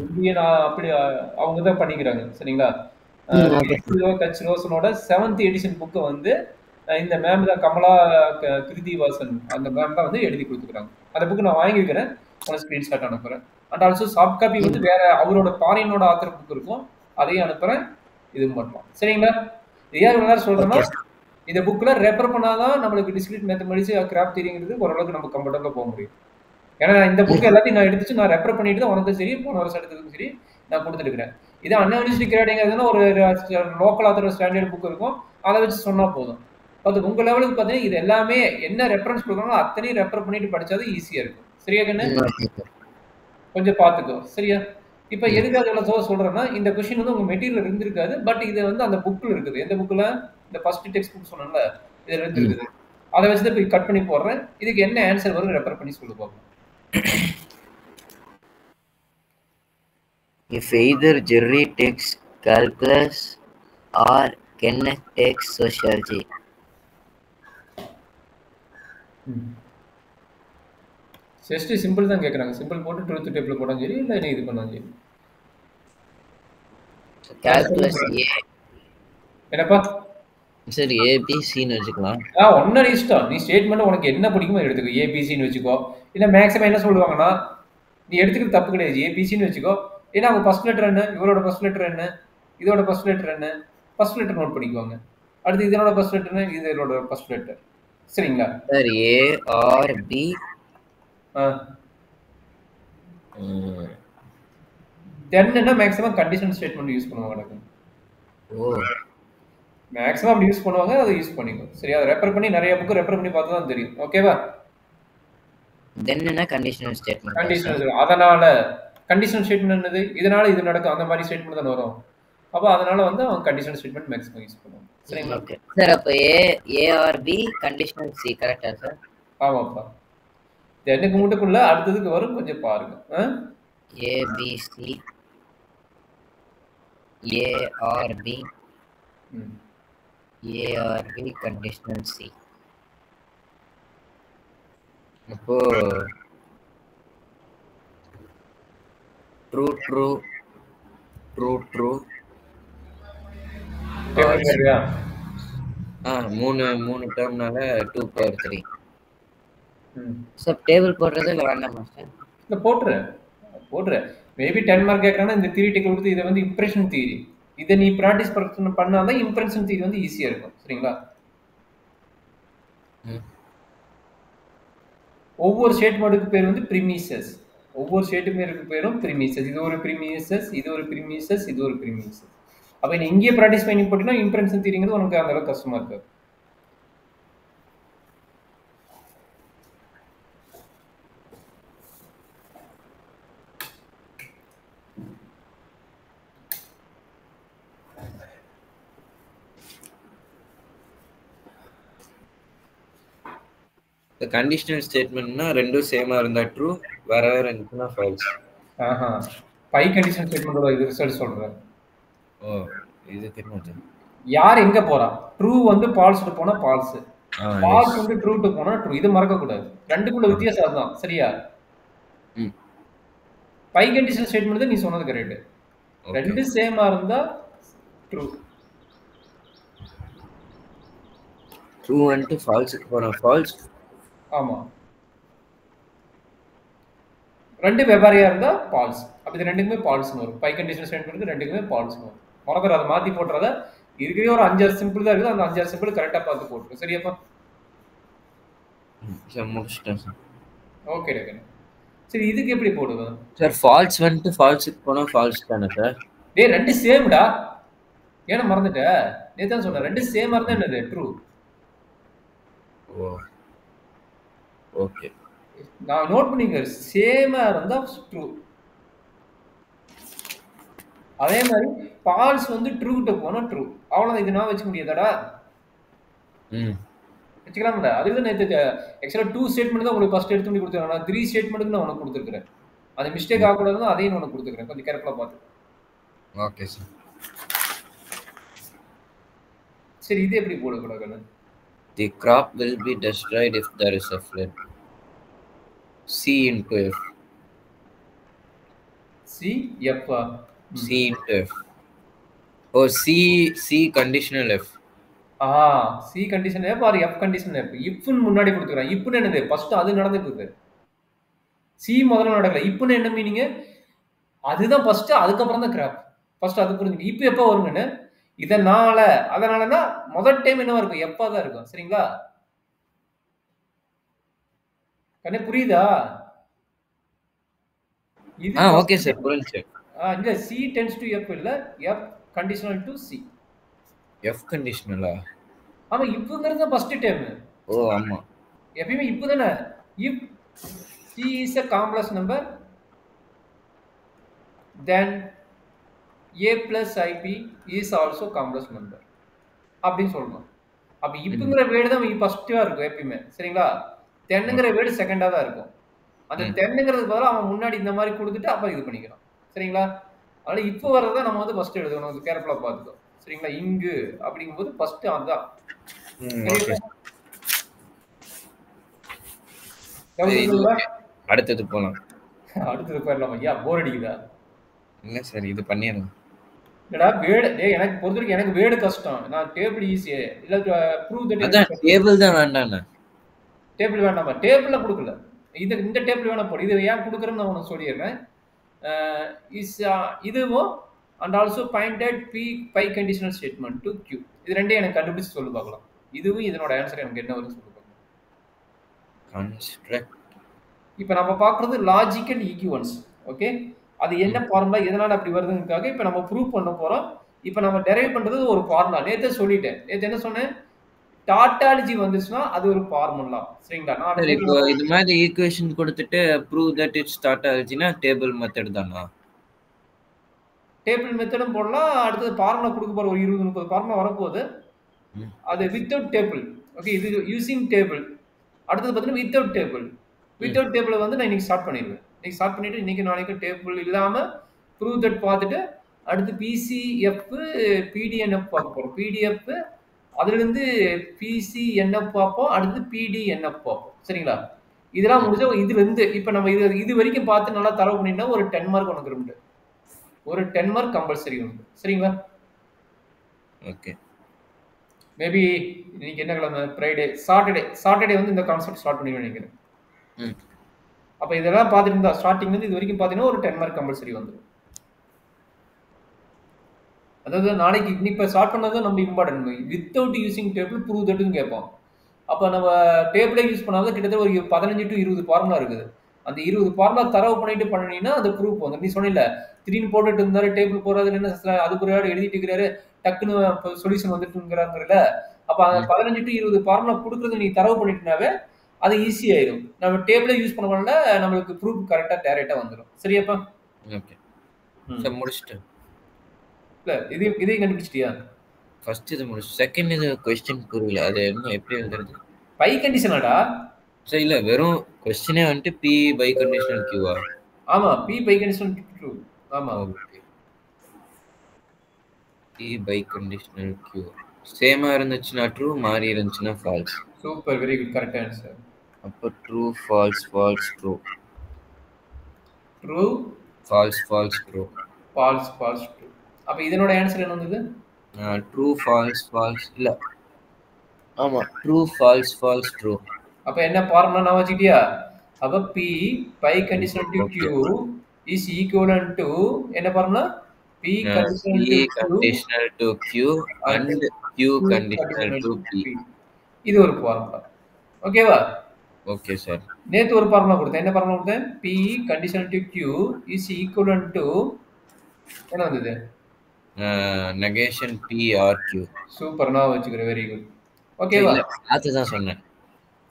இந்தியன் அப்படி அவங்க தான் பண்ணிக்கிறாங்க. சரிங்களா? கட்ச் ரோஷனோட 7th எடிஷன் புக்கை வந்து இந்த மேம் தான் கமலா கிருத்திவாசன் அந்த மேம் தான் வந்து எழுதி கொடுத்துக்கிறாங்க. அந்த புக்கு நான் வாங்கிக்கிறேன். உனக்கு ஸ்க்ரீன்ஷாட் அனுப்புறேன். அண்ட் ஆல்சோ சாஃப்ட் காப்பி வந்து வேற அவரோட ஃபாரினோட ஆத்தர் புக் இருக்கும், அதையும் அனுப்புறேன். இது பண்ணலாம். சரிங்களா? ஏன் எல்லாரும் சொல்றேன்னா இந்த புக்கில் ரெஃபர் பண்ணாதான் நம்மளுக்கு டிஸ்கிரீட் மேத்தமெட்டிக்ஸ் கிராஃப்ட் தியரிங்கிறது ஓரளவுக்கு நம்ம கம்ஃபர்டபுளாக போக முடியும். ஏன்னா இந்த புக்கு எல்லாத்தையும் நான் எடுத்துச்சு நான் ரெஃபர் பண்ணிட்டு தான் உனக்கும் சரி போன வருஷம் எடுத்ததுக்கும் சரி நான் கொடுத்துருக்கிறேன். இது அன்யூனிவர்சிட்டி கிரேடிங்கிறதுனா ஒரு லோக்கல் ஆத்தர் ஸ்டாண்டர்ட் புக் இருக்கும், அதை வச்சு சொன்னால் போதும். அது உங்கள் லெவலுக்கு பார்த்தீங்கன்னா இது எல்லாமே என்ன ரெஃபரன்ஸ் கொடுக்குறாங்களோ அத்தனையும் ரெஃபர் பண்ணிட்டு படித்தாது ஈஸியாக இருக்கும். சரியா கண்ணு? கொஞ்சம் பார்த்துக்கோ. சரியா? இப்போ எதுக்காக இவ்வளோ சொல்கிறேன்னா இந்த கொஸ்டின் வந்து உங்கள் மெட்டீரியல் இருந்திருக்காது. பட் இது வந்து அந்த புக்கில் இருக்குது. எந்த புக்கில்? இந்த ஃபர்ஸ்ட் டெக்ஸ்ட் புக் சொன்னேன்ல, இதில் இருந்துருக்குது. அதை வச்சு தான் போய் கட் பண்ணி போடுறேன். இதுக்கு என்ன ஆன்சர் வரும் ரெஃபர் பண்ணி சொல்லி பார்ப்போம். If either Jerry takes calculus or Kenneth takes sociology. Just simple தான் கேட்குறாங்க. சிம்பிள் போட்டு ட்ரூத் டேபிள் போட்டாலும் சரி, இல்லை நீ இது பண்ணாலும் சரி. calculus A. என்னப்பா? சரி, ஏபிசின்னு வச்சுக்கலாம். ஒன்னொரு இஷ்டம். நீ ஸ்டேட்மெண்ட் உனக்கு என்ன பிடிக்குமோ எடுத்துக்கோ. ஏபிசின்னு வச்சுக்கோ. இல்லை மேக்ஸிமம் என்ன சொல்லுவாங்கன்னா நீ எடுத்துக்கிறது தப்பு கிடையாது. ஏபிசின்னு வச்சுக்கோ. ஏன்னா அவங்க ஃபர்ஸ்ட் லெட்டர் என்ன, இவரோட ஃபர்ஸ்ட் லெட்டர் என்ன, இதோட ஃபர்ஸ்ட் லெட்டர் என்ன, ஃபர்ஸ்ட் லெட்டர் நோட் பண்ணிக்குவாங்க. அடுத்து இதனோட ஃபர்ஸ்ட் லெட்டர் என்ன, இதோட ஃபர்ஸ்ட் லெட்டர். சரிங்களா? சார் ஏ ஆர் பி தென்னா மேக்ஸிமம் கண்டிஷன் ஸ்டேட்மெண்ட் யூஸ் பண்ணுவாங்க. மேக்ஸிமம் அப்படி யூஸ் பண்ணுவாங்க. அதை யூஸ் பண்ணிக்கோ. சரியா? அதை ரெஃபர் பண்ணி நிறைய புக்கு ரெஃபர் பண்ணி பார்த்தா தான் தெரியும். ஓகேவா? தென்னா கண்டிஷனல் ஸ்டேட்மெண்ட். கண்டிஷனல். அதனால கண்டிஷனல் ஸ்டேட்மெண்ட் என்னது? இதனால இது நடக்கும் அந்த மாதிரி ஸ்டேட்மெண்ட் தான் வரும். அப்போ அதனால வந்து அவங்க கண்டிஷனல் ஸ்டேட்மெண்ட் மேக்ஸிமம் யூஸ் பண்ணுவாங்க. சரிங்களா? Okay sir. அப்போ A or B conditional C கரெக்டா சார்? ஆமாப்பா. எனக்கு முட்டுக்குள்ள அடுத்ததுக்கு வரும், கொஞ்சம் பாருங்க. ABC A or B A or B conditional C. அப்போ ட்ரூ ட்ரூ ட்ரூ ட்ரூ மூணு டேர்ம்னால 2/3. சார் டேபிள் போடுறது இல்லை வேண்டாமா சார்? இல்லை போட்டுறேன். மேபி 10 மார்க் கேட்கறாங்கன்னா இந்த தியரிட்டிக்கல் கொடுத்து இதை வந்து இம்ப்ரெஷன் தியரி, இதை நீ ப்ராக்டிஸ் பண்ணாதான் இம்ப்ரெஷன் தியரி வந்து ஈஸியாக இருக்கும். சரிங்களா? ஒவ்வொரு ஸ்டேட்மெண்ட்டுக்கு பேர் வந்து ப்ரிமிசஸ். ஒவ்வொரு ஸ்டேட்மெண்ட்டுக்கு பேரும் ப்ரிமிசஸ். இது ஒரு ப்ரிமிசஸ், இது ஒரு ப்ரிமிசஸ், இது ஒரு ப்ரிமிசஸ். அப்போ நீ இங்கேயே ப்ராக்டிஸ் பண்ணி போட்டினா இம்ப்ரெஷன் தியரிங்கிறது உனக்கு அந்த அளவுக்கு கஷ்டமா இருக்காது. கண்டிஷனல் ஸ்டேட்மெண்ட்னா ரெண்டும் சேமா இருந்தா ட்ரூ, வேற வேற இருந்துச்சுன்னா ஃபால்ஸ். பை கண்டிஷனல் ஸ்டேட்மெண்டோட இது ரிசல்ட் சொல்றேன். இது தெரியும். யார் எங்க போறா? ட்ரூ வந்து ஃபால்ஸ்க்கு போனா ஃபால்ஸ், ஃபால்ஸ் வந்து ட்ரூக்கு போனா ட்ரூ. இது மறக்க கூடாது. ரெண்டுக்குள்ள வித்தியாசம் அதுதான். சரியா? பை கண்டிஷனல் ஸ்டேட்மெண்ட் தான் நீ சொன்னது கரெக்ட். ரெண்டு சேமா இருந்தா ட்ரூ. ட்ரூ வந்துட்டு ஃபால்ஸுக்கு போகிறோம். ஃபால்ஸ். ஆமா. ரெண்டு வெவ்வேறையா இருந்தா ஃபால்ஸ். அப்ப இது ரெண்டுக்குமே ஃபால்ஸ்னு வரும். பை கண்டிஷனல் ஸ்டேட்மெண்ட் ரெண்டுக்குமே ஃபால்ஸ்னு வரும். மறந்துற அதை மாத்தி போட்டுறத. இருக்கிறே ஒரு 5-6 சிம்பிள் தான் இருக்குது. அந்த 5-6 சிம்பிள் கரெக்டா பார்த்து போட்டுரு. சரியாப்பா? முடிச்சிட்டேன் சார். Okay okay. சரி, இதுக்கு எப்படி போடுது சார்? ஃபால்ஸ் வந்துட்டு ஃபால்ஸுக்கு போனால் ஃபால்ஸ் தானே சார்? டேய் ரெண்டு சேம்டா. ஏன்னா மறந்துட்ட? நேத்து தான் சொன்னேன், ரெண்டு சேமா இருந்தா என்னது ட்ரூ. ஓ ஓகே. நான் நோட் பண்ணிக்க, சேமா இருந்தா ட்ரூ. அதே மாதிரி ஃபால்ஸ் வந்து ட்ரூ கிட்ட போனா ட்ரூ. அவ்வளவுதான். இது நான் வச்சுக்க முடியாதாடா? வச்சுக்கலாம்ல. அதுக்கு தான் நேற்று ஆக்சுவலாக 2 ஸ்டேட்மெண்ட் தான் உங்களுக்கு ஃபர்ஸ்ட் எடுத்து பண்ணி கொடுத்துருக்கேன். நான் 3 ஸ்டேட்மெண்ட்டுக்கு நான் உனக்கு கொடுத்துருக்கிறேன். அது மிஸ்டேக் ஆகக்கூடாதுன்னு அதையும் உனக்கு கொடுத்துருக்கேன். கொஞ்சம் கேர்ஃபுல்லாக பார்த்து. Okay sir. சரி, இது எப்படி போடக்கூடாது? The crop will be destroyed if there is a flood. C into F. C F. C into F. Oh, C conditional F. C condition F or F condition F. இஃப்னு முன்னாடி கொடுத்துக்கிறேன். இஃப்னு என்னது? First அது நடந்துட்டு இருக்கு. சி முதல்ல நடக்கல. இஃப்னு என்ன meaning? அதுதான் ஃபர்ஸ்ட், அதுக்கப்புறம் தான் கிராப். ஃபர்ஸ்ட் அது புரிஞ்சுங்க. இப்போ எப்போ வருங்கன்னு இதனால அதனாலனா முதல் டைம் என்னவா இருக்கும்? எப்பா தான் இருக்கும். சரிங்களா? கண்ணே புரியுதா? இது ஓகே சார், புரியுது. இல்ல, C tends to F இல்ல, F conditional to C. F conditionalா? ஆமா, இப்பங்கிறது ஃபர்ஸ்ட் டைம். ஓ ஆமா. எப்பவுமே இப்போ தானே. if C is a complex number then A plus IP is also complex number அப்படின்னு சொல்லணும். அப்ப இப்பங்கிற வேர்டு தான் ஃபர்ஸ்டா இருக்கும் எப்பயுமே. சரிங்களா? தென்னுங்கிற வேர்டு செகண்டா தான் இருக்கும். அந்த தென்னுங்கிறது பதிலா அவன் முன்னாடி இந்த மாதிரி கொடுத்துட்டு அப்புறம் இது பண்ணிக்கிறான். சரிங்களா? அதனால இப்போ வர்றத நம்ம வந்து ஃபர்ஸ்ட் எழுதணும். கேர்ஃபுல்லா பார்த்துக்கோ. சரிங்களா? இங்கு அப்படிங்கும்போது ஃபர்ஸ்ட் அதான். அடுத்தது போலாம். அடுத்தது போயிடலாம். ஐயா போர் அடிக்குதா? இல்ல சார், இது பண்ணிடலாம். இல்லடா வேர்டு. டேய் எனக்கு பொறுத்தவரைக்கும் எனக்கு வேர்டு கஷ்டம். நான் டேபிள் ஈஸியே. இல்ல ப்ரூவ் தட். அதான் டேபிள் தான் வேண்டாம்ண்ணா. டேபிள் வேண்டாமா? டேபிள்ல கொடுக்கல. இந்த டேபிள் வேணா போடு. இது ஏன் கொடுக்குறேன்னு நான் உனக்கு சொல்லிடுறேன். இதுவும் and also pointed by conditional statement to Q. இது ரெண்டையும் எனக்கு கண்டுபிடிச்சு சொல்லு பார்க்கலாம். இதுவும் இதனோட ஆன்சர் எனக்கு என்ன வரும்னு சொல்லு பார்க்கலாம். இப்போ நம்ம பார்க்குறது லாஜிக்கல் ஈக்குவன்ஸ். ஓகே, அது என்ன ஃபார்முலா, எதனால அப்படி வருதுங்கிறதுக்காக இப்போ நம்ம ப்ரூவ் பண்ண போறோம். இப்போ நம்ம டெரைவ் பண்றது ஒரு ஃபார்முலா. நேத்தே சொல்லிட்டேன். நேத்து என்ன சொன்னேன்? டாட்டாலஜி வந்துச்சுன்னா அது ஒரு ஃபார்முலா. சரிங்களா? நான் இப்போ இது மாதிரி ஈக்குவேஷன் கொடுத்துட்டு ப்ரூவ் தட் இட்ஸ் டாட்டாலஜினா டேபிள் மெத்தட் தானா? டேபிள் மெத்தடும் போடலாம். அடுத்தது ஃபார்முலா கொடுக்க போற ஒரு 20-30 ஃபார்முலா வரப்போகுது. அது வித்தவுட் டேபிள். ஓகே, இது யூசிங் டேபிள். அடுத்தது பார்த்தீங்கன்னா வித்தவுட் டேபிள். வித்தவுட் டேபிள் வந்து நான் இன்னைக்கு ஸ்டார்ட் பண்ணிடுவேன். இன்னைக்கு ஸ்டார்ட் பண்ணிட்டு இன்னைக்கு நாளைக்கு டேபிள் இல்லாம ப்ரூவ் தட் பார்த்துட்டு அடுத்து பிசிஎஃப் பிடிஎன்எஃப் பார்க்க போறோம். பிடிஎஃப் அதுலேருந்து பிசிஎன்எஃப் பார்ப்போம். அடுத்து பிடிஎன்எஃப் பார்ப்போம். சரிங்களா? இதெல்லாம் முடிஞ்ச இதுல இருந்து இப்போ நம்ம இது வரைக்கும் பார்த்து நல்லா தரவு பண்ணிட்டா ஒரு 10 மார்க் உனக்கு உண்டு. ஒரு 10 மார்க் கம்பல்சரி உண்டு. சரிங்களா? ஓகே. மேபி இன்னைக்கு என்ன கிழமை? ஃப்ரைடே. சாட்டர்டே வந்து இந்த கான்செப்ட் ஸ்டார்ட் பண்ணி நினைக்கிறேன். அப்போ இதெல்லாம் பார்த்துட்டு இருந்தா ஸ்டார்டிங்லேருந்து இது வரைக்கும் பார்த்தீங்கன்னா ஒரு 10 மார்க் கம்பல்சரி வந்துடும். அதாவது நாளைக்கு இப்போ ஸ்டார்ட் பண்ணது நம்ம important. Without using table prove தட்னு கேட்போம். அப்போ நம்ம டேபிளே யூஸ் பண்ணாத கிட்டத்தட்ட ஒரு 15 to 20 ஃபார்முலா இருக்குது. அந்த 20 ஃபார்முலா தரவு பண்ணிட்டு பண்ணினீங்கன்னா அந்த ப்ரூஃப் வந்து நீ சொன்னில திடீர்னு போட்டுட்டு இருந்தாரு டேபிள் போடுறதுல என்ன அதுக்கு ஒரு எழுதிட்டு இருக்கிறாரு டக்குன்னு சொல்யூஷன் வந்துட்டுங்கிறாங்கல்ல. அப்போ அந்த 15 to 20 ஃபார்முலா கொடுக்குறது நீ தரவு பண்ணிட்டுனாவே அது ஈஸி ஆயிடும். நம்ம டேபிளே யூஸ் பண்ண நம்மளுக்கு ப்ரூஃப் கரெக்டாக டேரெக்டாக வந்துடும். சரியாப்பா? ஓகே சார், முடிச்சிட்டேன். இல்லை இதையும் கண்டுபிடிச்சிட்டியா? ஃபர்ஸ்ட் இது முடிச்சு, செகண்ட் இது கொஸ்டின் புரியல. அது என்ன எப்படி எழுதுறது? பை கண்டிஷனாடா? சார் இல்லை, வெறும் கொஸ்டினே வந்துட்டு பி பை கண்டிஷனல் கியூவா? ஆமா, பி பை கண்டிஷனல் ட்ரூ. ஆமா, okay. P biconditional Q சேமா இருந்துச்சுன்னா ட்ரூ, மாறி இருந்துச்சுன்னா false. Super, very good, correct answer. அப்போ true false false true. True false false bro. False false true. அப்ப இதனோட ஆன்சர் என்ன வந்தது? ட்ரூ ஃபால்ஸ் ஃபால்ஸ் இல்ல. ஆமா ட்ரூ ஃபால்ஸ் ஃபால்ஸ் ட்ரூ. அப்ப என்ன ஃபார்முலா நான் வச்சுக்கிட்டியா? அப்ப p biconditional to q is equivalent to என்ன formula? p conditional to q conditional to q and q conditional to p. இது ஒரு ஃபார்முலா. ஓகேவா? Okay sir. நேத்து ஒரு ஃபார்முலா கொடுத்தேன். என்ன ஃபார்முலா கொடுத்தேன்? p conditional to q is equivalent to என்ன வந்தது? Negation p or q. Super, நான் வச்சுக்கிறேன். Very good. ஓகேவா? அதுதான் சொன்னேன்.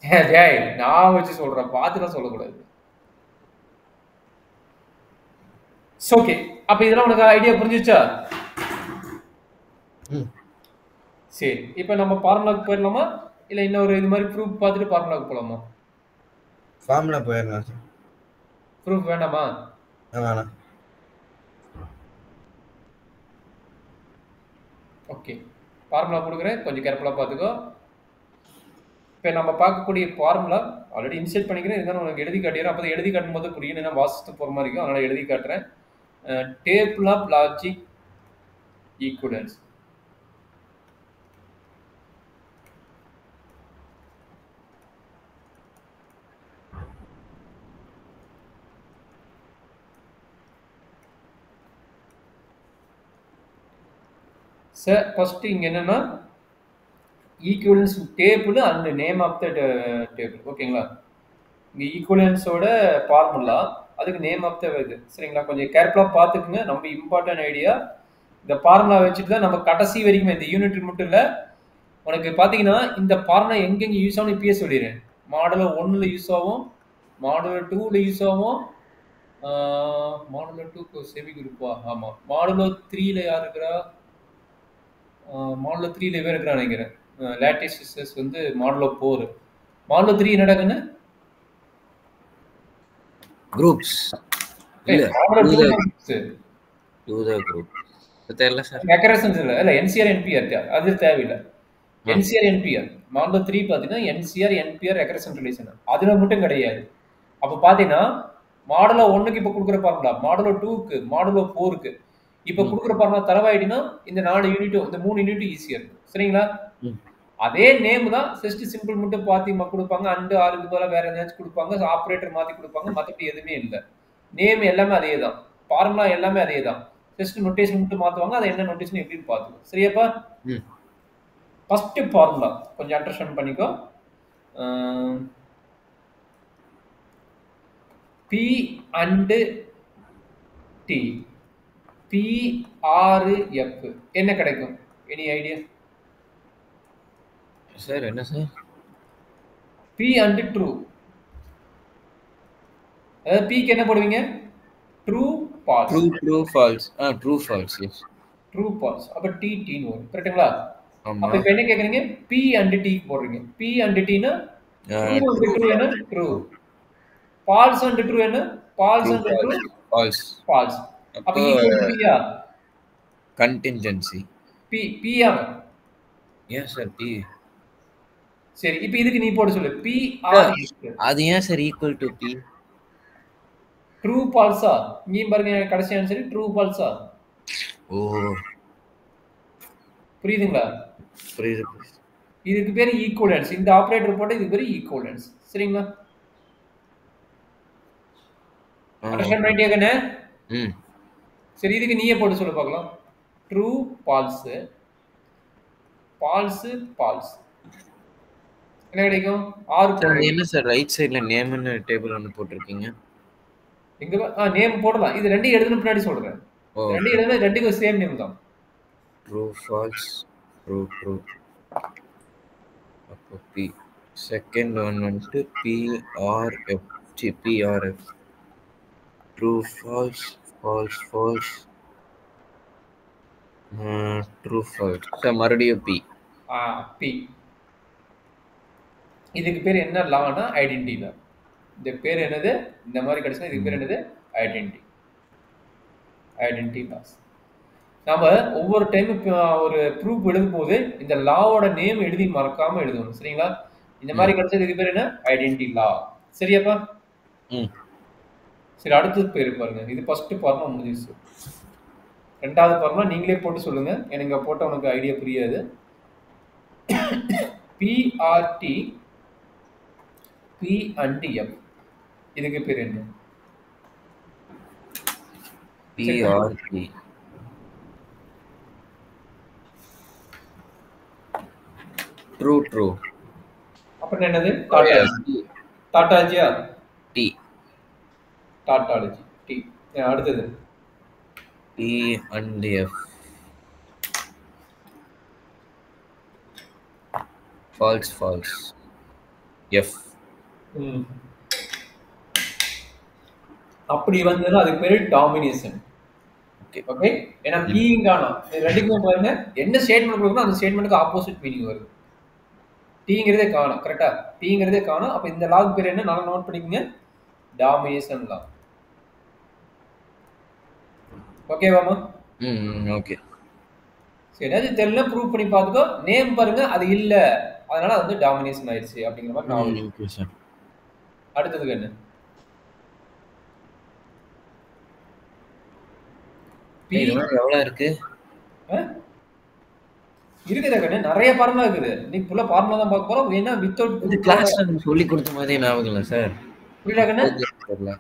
டேய் நான் வச்சு சொல்றேன், பார்த்துலாம் சொல்லக்கூடாது. ஓகே, அப்ப இதெல்லாம் உனக்கு ஐடியா புரிஞ்சுச்சா? சரி, இப்போ நம்ம ஃபார்முலாக்கு போயிடலாமா இல்ல இன்னொரு இது மாதிரி ப்ரூஃப் பார்த்துட்டு ஃபார்முலாக்கு போலாமா? ஃபார்முலா போயிடலாம் சார். ப்ரூஃப் வேண்டாமா? வேணாம். ஓகே, ஃபார்முலா கொடுக்குறேன், கொஞ்சம் கேர்ஃபுல்லாக பார்த்துக்கோ. இப்போ நம்ம பார்க்கக்கூடிய ஃபார்முலா ஆல்ரெடி இன்செர்ட் பண்ணிக்கிறேன், இருந்தாலும் உனக்கு எழுதி காட்டிடுறேன். அப்போ எழுதி காட்டும் போது புரியும், ஏன்னா வாசித்து போகிற மாதிரி இருக்கும், அதனால் எழுதி காட்டுறேன். Table of logic equivalence. Sir first இங்கே என்னன்னா equivalence table and name of the table. ஓகேங்களா? இங்கே ஈக்குவலன்ஸோட ஃபார்முலா, அதுக்கு நேம் ஆஃப் த இது. சரிங்களா? கொஞ்சம் கேர்ஃபுல்லாக பார்த்துக்குங்க. நம்ம இம்பார்ட்டன்ட் ஐடியா இந்த ஃபார்முலா வச்சுட்டு தான் நம்ம கடைசி வரைக்கும் இந்த யூனிட் மட்டும் இல்லை, உனக்கு பார்த்தீங்கன்னா இந்த ஃபார்முலா எங்கெங்கே யூஸ் ஆகும் இப்பயே சொல்லிடுறேன். மாடலோ 1ல் யூஸ் ஆகும், மாடலோ 2ல் யூஸ் ஆகும், மாடலோ 2 செமி குரூப்பா? ஆமாம். மாடலோ 3ல் யார் இருக்கிறா? மாடலோ 3ல் இவர் இருக்கிறா நினைக்கிறேன். லேட்டிஸ் சிஸ்டர்ஸ் வந்து மாடலோ 4. மாடலோ 3 என்னடாக்குன்னு குரூப்ஸ் இல்ல, மாடலோ 2 குரூப்ஸ். டு தி குரூப் தெரியல சார். ரெக்கரன்ஸ் இல்ல என்சிஆர் என்பிஆர் அது தேவையில்லை. என்சிஆர் என்பிஆர் மாடலோ 3 பார்த்தீங்கன்னா என்சிஆர் என்பிஆர் ரெக்கரன்ஸ் ரிலேஷன் அதுல மட்டும் கிடையாது. அப்போ பார்த்தீங்கன்னா மாடலோ 1க்கு இப்போ கொடுக்குற ஃபார்முலா, மாடலோ 2க்கு, மாடலோ 4க்கு இப்போ கொடுக்குற ஃபார்முலா தரவாயிட்டினா இந்த 4 யூனிட்டும் இந்த 3 யூனிட்டும் ஈஸியாக இருக்கும். சரிங்களா? அதே நேம் தான், ஜஸ்ட் சிம்பிள் மட்டும் பார்த்து கொடுப்பாங்க. அண்டு ஆறுக்கு போல வேற ஏதாச்சும் கொடுப்பாங்க, ஆப்ரேட்டர் மாற்றி கொடுப்பாங்க, மற்றபடி எதுவுமே இல்லை. நேம் எல்லாமே அதே தான், ஃபார்முலா எல்லாமே அதே தான், ஜஸ்ட் நோட்டேஷன் மட்டும் மாற்றுவாங்க. அதை என்ன நோட்டேஷன் எப்படின்னு பார்த்துக்கோ. சரியாப்பா? ஃபர்ஸ்ட் ஃபார்முலா கொஞ்சம் அண்டர்ஸ்டாண்ட் பண்ணிக்கோ. பி அண்டு டி PRF என்ன கிடைக்கும்? Any idea sir? என்ன சார்? P and true. அதாவது Pக்கு என்ன போடுவீங்க? True false. True false. True false. Yes, true false. அப்ப T ன்னு வரும். கரெக்ட்டுங்களா? ஆமா. அப்ப இப்போ என்ன கேக்குறீங்க? P and T போடுறீங்க. P and T னா ட்ரூ என்ன? ட்ரூ. ஃபால்ஸ் and ட்ரூ என்ன? False and true false. False. அப்ப ஈக்குவல் டு P யா? கண்டின்ஜென்சி. P யா? Yes sir, P. சரி, இப்போ இதுக்கு நீ போட சொல்லு. PR. அது ஏன் sir equal to P? True ஃபால்ஸா? நீ பாருங்க, கடைசி ஆன்சர் ட்ரூ ஃபால்ஸா? ஓ, புரியுதுங்களா? புரியுது. இதுக்கு பேர் ஈக்குவலன்ஸ். இந்த ஆபரேட்டர் போட்ட இதுக்கு பேர் ஈக்குவலன்ஸ். சரிங்களா? அண்டர்ஸ்டாண்ட் பண்ணிட்டீங்கண்ணே? சரி, இதுக்கு நீயே போட்டு சொல்ல பார்க்கலாம். ட்ரூ ஃபால்ஸ், ஃபால்ஸ் ஃபால்ஸ் என்ன கிடைக்கும்? 6. என்ன சார் ரைட் சைடுல நேம்னு டேபிள் ஒன்னு போட்டுருக்கீங்க? எங்க நேம் போடலாம். இது ரெண்டையும் எழுதுன பின்னாடி சொல்றேன். ரெண்டையும் எழுதுனா ரெண்டுக்கும் சேம் நேம் தான். True false, true true. அப்போ P. செகண்ட் ஒன் வந்து PRF. PRF. True false, false false, true false. Sir மறுபடியும் P. P. இதுக்கு பேர் என்ன லானா? ஐடென்டிட்டி லா. இந்த பேர் என்னது? இந்த மாதிரி கிடைச்சா இதுக்கு பேர் என்னது? ஐடென்டிட்டி. Identity laws. நாம ஒவ்வொரு டைம் ஒரு ப்ரூஃப் எழுதும் போது இந்த லாவோட நேம் எழுதி மறக்காம எழுதணும். சரிங்களா? இந்த மாதிரி கிடைச்சதுக்கு பேர் என்ன? ஐடென்டிட்டி லா. சரியாப்பா? சரி, அடுத்தது பேர் பாருங்க. இது ஃபர்ஸ்ட் ஃபார்முலா முடிஞ்சிச்சு. ரெண்டாவது ஃபார்முலா நீங்களே போட்டு சொல்லுங்க. எனக்கு போட்ட உனக்கு ஐடியா புரியாது. பிஆர்டி பி அண்ட் எஃப் இதுக்கு பேர் என்ன? PRT true true. அப்புறம் என்னது? டாட்டாலஜி. டாட்டாலஜியா? டி. Tautology T. அடுத்தது P and F false false. F. அப்படி வந்ததுன்னா அதுக்கு பேரு டாமினேஷன். ஓகே, ஏன்னா பீயிங் காணும் ரெண்டுக்குமே பாருங்க என்ன ஸ்டேட்மெண்ட் கொடுக்கணும் அந்த ஸ்டேட்மெண்ட்டுக்கு ஆப்போசிட் மீனிங் வருது. டீங்கிறதே காணும். கரெக்டா? டீங்கிறதே காணும். அப்ப இந்த லாக் பேர் என்ன? நல்லா நோட் பண்ணிக்கங்க. டாமினேஷன் லாக். ஓகேவாமா? ஓகே. சரி, அது தெரியல ப்ரூவ் பண்ணி பார்த்துக்கோ. நேம் பாருங்க அது இல்ல, அதனால அது வந்து டாமினேஷன் ஆயிடுச்சு அப்படிங்கிற மாதிரி நான். Okay sir. அடுத்ததுக்கு என்ன? எவ்வளவு இருக்கு? இருக்குதா கண்ணு? நிறைய ஃபார்முலா இருக்குது. நீ ஃபுல்லா ஃபார்முலா தான் பார்க்க போறோம். வேணா வித்தவுட் கிளாஸ்ல சொல்லி கொடுத்த மாதிரி ஞாபகம் இல்ல சார். புரியல கண்ணு? தெரியல.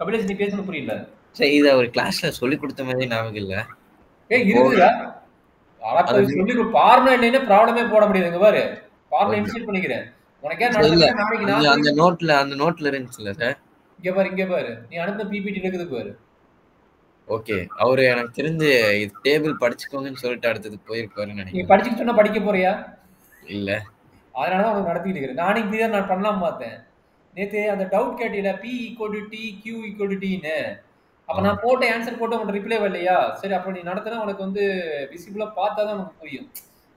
கபிலேஷ் நீ பேசணும் புரியல. சரி, இத ஒரு கிளாஸ்ல சொல்லி கொடுத்த மாதிரி ஞாபகம் இல்ல. இருக்குதா? அட சொல்லி ஃபார்முலா என்னன்னா ப்ராப்ளமே போட முடியாதுங்க பாரு. ஃபார்முலா இன்சர்ட் பண்ணிக்கிறேன். உனக்கே நடந்துச்சு நாளைக்கு நான் அந்த நோட்ல இருந்துச்சுல சார். இங்க பாரு. நீ அனுப்புன பிபிடி இருக்குது பாரு. ஓகே, அவரு எனக்கு தெரிஞ்சு டேபிள் படிச்சுக்கோங்கன்னு சொல்லிட்டு அடுத்ததுக்கு போயிருப்பாருன்னு நினைக்கிறேன். நீ படிச்சுட்டு சொன்னா படிக்க போறியா? இல்ல, அதனாலதான் உனக்கு நடத்திட்டு இருக்கிறேன். நானே இப்படிதான் நான் பண்ணலாம் பார்த்தேன். நேத்து அந்த டவுட் கேட்டீல P = T Q = Tன்னு. அப்ப நான் போட்ட ஆன்சர் போட்டு உனக்கு ரிப்ளை வரலையா? சரி, அப்ப நீ நடத்தினா உனக்கு வந்து விசிபிளா பார்த்தா தான் உனக்கு புரியும்.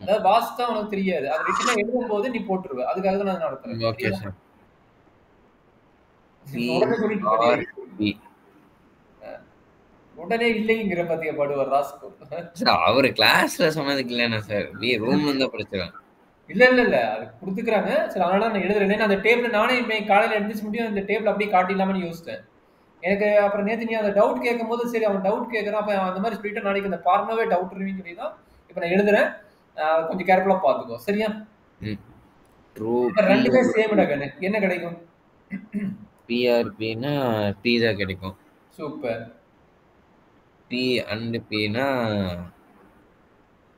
அதாவது வாசித்தா உனக்கு தெரியாது. அது ரிட்டனா எழுதும் போது நீ போட்டுருவ. அதுக்காக தான் நான் நடத்துறேன். Okay sir. உடனே இல்லைங்கிற பத்திய படுவார் ராஸ்கோ. சார் அவரு கிளாஸ்ல சொன்னதுக்கு இல்லைன்னா சார் ரூம்ல இருந்தா படிச்சிருக்கேன். இல்ல அது கொடுத்துக்கிறாங்க. சரி, அதனால நான் எழுதுறேன். அந்த டேபிள் நானே காலையில எழுந்திரிச்சு முடியும் அந்த டேபிள் அப்படியே காட்டிடலாமனு யோசித்தேன். எனக்கு அப்புறம் நேற்று நீ அந்த டவுட் கேட்கும் போது சரி அவன் டவுட் கேட்கறான், அப்ப அந்த மாதிரி சொல்லிட்டு நாளைக்கு அந்த ஃபார்முலாவே டவுட் இருவீங்க சொல்லி தான் இப்ப நான் எழுதுறேன். கொஞ்சம் கேர்ஃபுல்லா பாத்துக்கோ. சரியா? ரெண்டுமே சேம்டா கண்ணு. என்ன கிடைக்கும்? பிஆர்பினா பி தான் கிடைக்கும். சூப்பர். பி அண்ட் பினா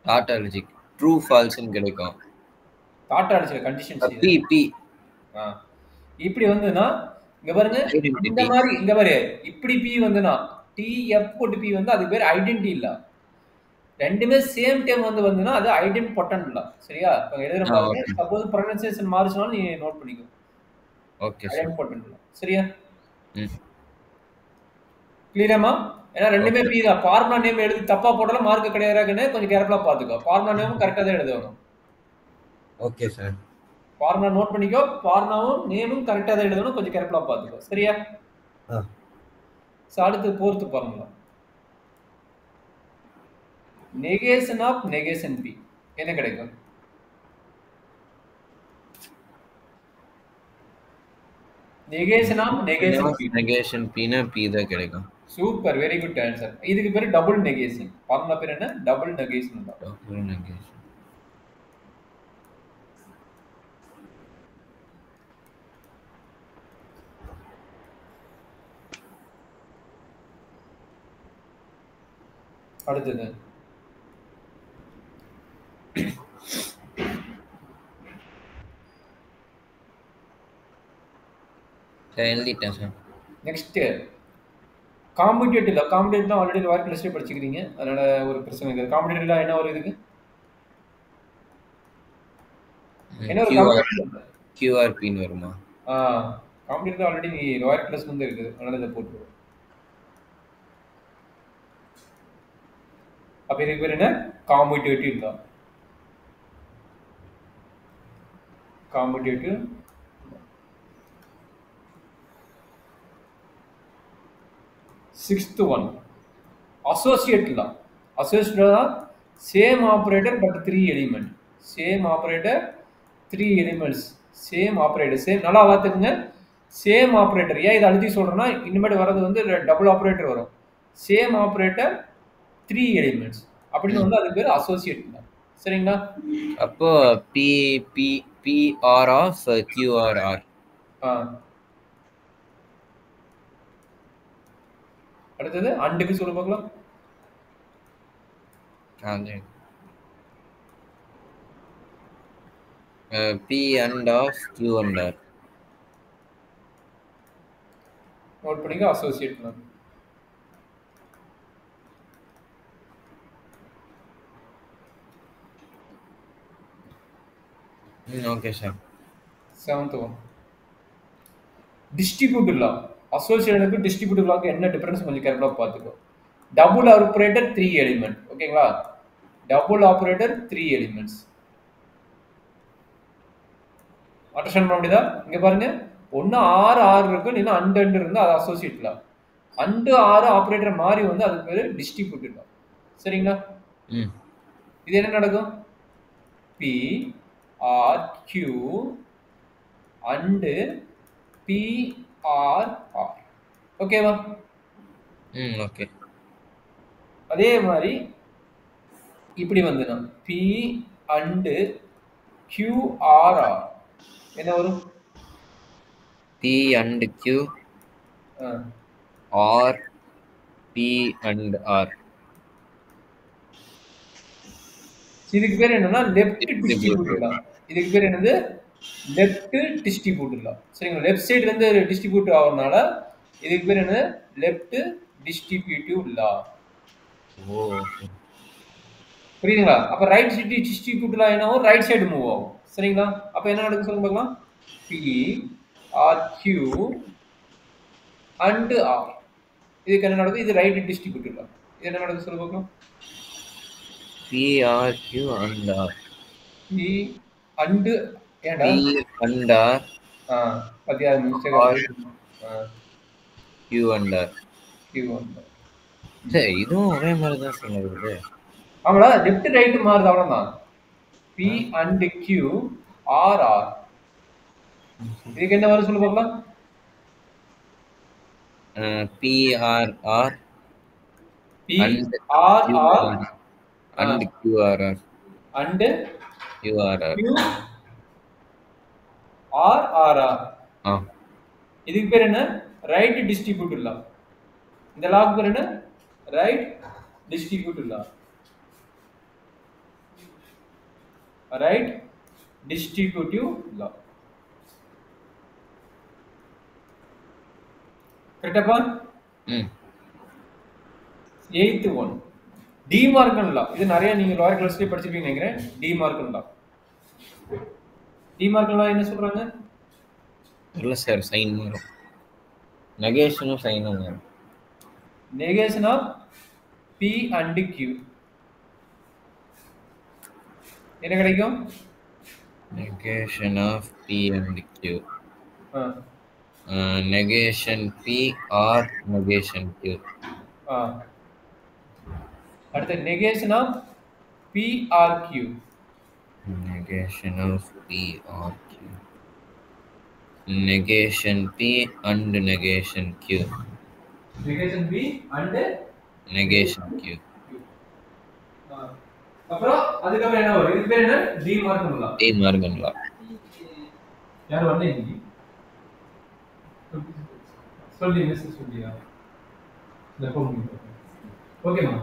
டாட்டாலஜிக் ட்ரூ ஃபால்ஸ்னு கிடைக்கும். டாட்டாலஜில கண்டிஷன்ஸ் பி பி இப்படி வந்துனா இங்க பாருங்க இந்த மாதிரி இங்க பாரு இப்படி பி வந்துனா டி எஃப் போட்டு பி வந்து அது பேர் ஐடென்டிட்டி இல்ல. ரெண்டுமே சேம் டைம் வந்துனா அது ஐடென்ட் பொட்டன் இல்ல. சரியா? இப்ப எழுதுற பாருங்க. சப்போஸ் ப்ரொனன்சியேஷன் மாறுச்சுனாலும் நீ நோட் பண்ணிக்கோ. Okay sir. ஐடென்ட் பொட்டன் இல்ல. சரியா? கிளியரமா? ஏன்னா ரெண்டுமே பி தான். ஃபார்முலா நேம் எழுதி தப்பா போட்டாலும் மார்க் கிடையாதுன்னு கொஞ்சம் கேர்ஃபுல்லா பாத்துக்கோ. ஃபார்முலா நேமும் கரெக்டா தான் எழுதணும். Okay sir. ஃபார்முலா நோட் பண்ணிக்கோ. ஃபார்முலாவும் நேமும் கரெக்டா தான் எழுதணும். கொஞ்சம் கேர்ஃபுல்லா பாத்துக்கோ. சரியா? அடுத்து fourth formula. negation of negation p என்ன கிடைக்கும்? negation of negation p னா p தான் கிடைக்கும். Super, very good answer. இதுக்கு பேரு டபுள் நெகேஷன். ஃபார்முலா பேர் என்ன? டபுள் நெகேஷன் தான். Double negation. அடுத்தது எழுதிட்டேன் சார். நெக்ஸ்ட் காம்படிட்டிவ்ல. காம்படிட்டிவ்ல ஆல்ரெடி வார்க் லிஸ்ட்ல படிச்சிக்கிறீங்க. அதனால ஒரு பிரச்சனை இல்லை. காம்படிட்டிவ்ல என்ன ஒரு இதுக்கு என்ன ஒரு QRP ன்னு வருமா? காம்படிட்டிவ்ல ஆல்ரெடி நீ வார்க் லிஸ்ட் வந்து இருக்குது. அதனால இத போட்டுரு. அப்ப இதுக்கு பேர் என்ன? காம்படிட்டிவ் தான். Competitive sixth one associate law. Associate law same operator but 3 element. Same operator 3 elements. Same operator. Same நல்லா பார்த்துக்கங்க. Same operator. ஏன் இதை அழுத்தி சொல்றேன்னா இனிமேட்டு வர்றது வந்து டபுள் ஆப்ரேட்டர் வரும். சேம் ஆப்ரேட்டர் 3 எலிமெண்ட்ஸ் அப்படின்னு வந்து அதுக்கு பேர் அசோசியேட். சரிங்களா? அப்போ P P P or of Q or R. அடுத்தது அண்டுக்கு சொல்ல பார்க்கலாம். P and of Q and R. Note பண்ணிக்க, அசோசியேட் பண்ணலாம். Okay sir. 7th one distributive law. அசோசியேஷனுக்கு டிஸ்ட்ரிபியூட்டிவ் லாக்கு என்ன டிஃபரன்ஸ் கொஞ்சம் கேர்ஃபுல்லாக பார்த்துக்கோ. Double operator 3 element. ஓகேங்களா? Double operator 3 elements. அண்டர்ஸ்டாண்ட் பண்ண முடியுதா? இங்க பாருங்க, ஒன்று 6 இருக்கு, இல்லைன்னா அண்டு இருந்தால் அது அசோசியேட் லா. அண்டு 6 ஆப்ரேட்டர் மாதிரி வந்து அதுக்கு பேர் டிஸ்ட்ரிபியூட்டிவ் லா. சரிங்களா? இது என்ன நடக்கும்? P or Q and P or R. ஓகேவா? ஓகே. அதே மாதிரி இப்படி வந்து P and Q or R என்ன வரும்? P and Q or P and R. இதுக்கு பேர் என்னன்னா லெஃப்ட் டிஸ்ட்ரிபியூட்டிவ் லா. இதுக்கு பேர் என்னது? Left distributive law. சரிங்களா? லெஃப்ட் சைடுல இருந்து டிஸ்ட்ரிபியூட் ஆகிறதுனால இதுக்கு பேர் என்னது? Left distributive law. புரியுதுங்களா? அப்ப ரைட் சைடு டிஸ்ட்ரிபியூட்டிவ் லா என்ன ஆகும்? ரைட் சைடு மூவ் ஆகும். சரிங்களா? அப்ப என்ன நடக்கும் சொல்லுங்க பார்க்கலாம். P or Q and R. இதுக்கு என்ன நடக்கும்? இது ரைட் டிஸ்ட்ரிபியூட்டிவ் லா. இது என்ன நடக்கும் சொல்லுங்க பார்க்கலாம். P or Q and R. P and ஏண்டா பி அண்ட் ஆர். பத்தியா mistake. Q and R. Q and R. சரி, இதுவும் ஒரே மாதிரி தான் சொல்லுது. அவங்களா லெஃப்ட் ரைட் மாறுது, அவ்வளவுதான். P and Q or R. இதுக்கு என்ன வரும் சொல்லு பார்க்கலாம். P or R P or R and Q or R and Q or R. Q or R R. இதுக்கு பேர் என்ன? Right distributive law. இந்த லாக்கு பேர் என்ன? Right distributive law. Right distributive law. கரெக்டாப்பா? 8th one De Morgan law. இது நிறைய நீங்க லோயர் கிளாஸ்லயே படிச்சிருப்பீங்க நினைக்கிறேன். De Morgan law. டிமார்கன் லா என்ன சொல்றாங்க? இல்ல சார், சைன் வரும். நெகேஷனும் சைனும் வரும். Negation of P and Q என்ன கிடைக்கும்? Negation of P and Q. Negation P or negation Q. அடுத்து negation of P or Q. Negation of P or Q. Negation P and negation Q. Negation P and negation Q. அப்புறம் அதுக்கப்புறம் என்ன வரும்? இது பேர் என்ன? De Morgan law. De Morgan law. யார் வந்து இன்னைக்கு சொல்லி மெசேஜ் சொல்லியா? ஓகேமா?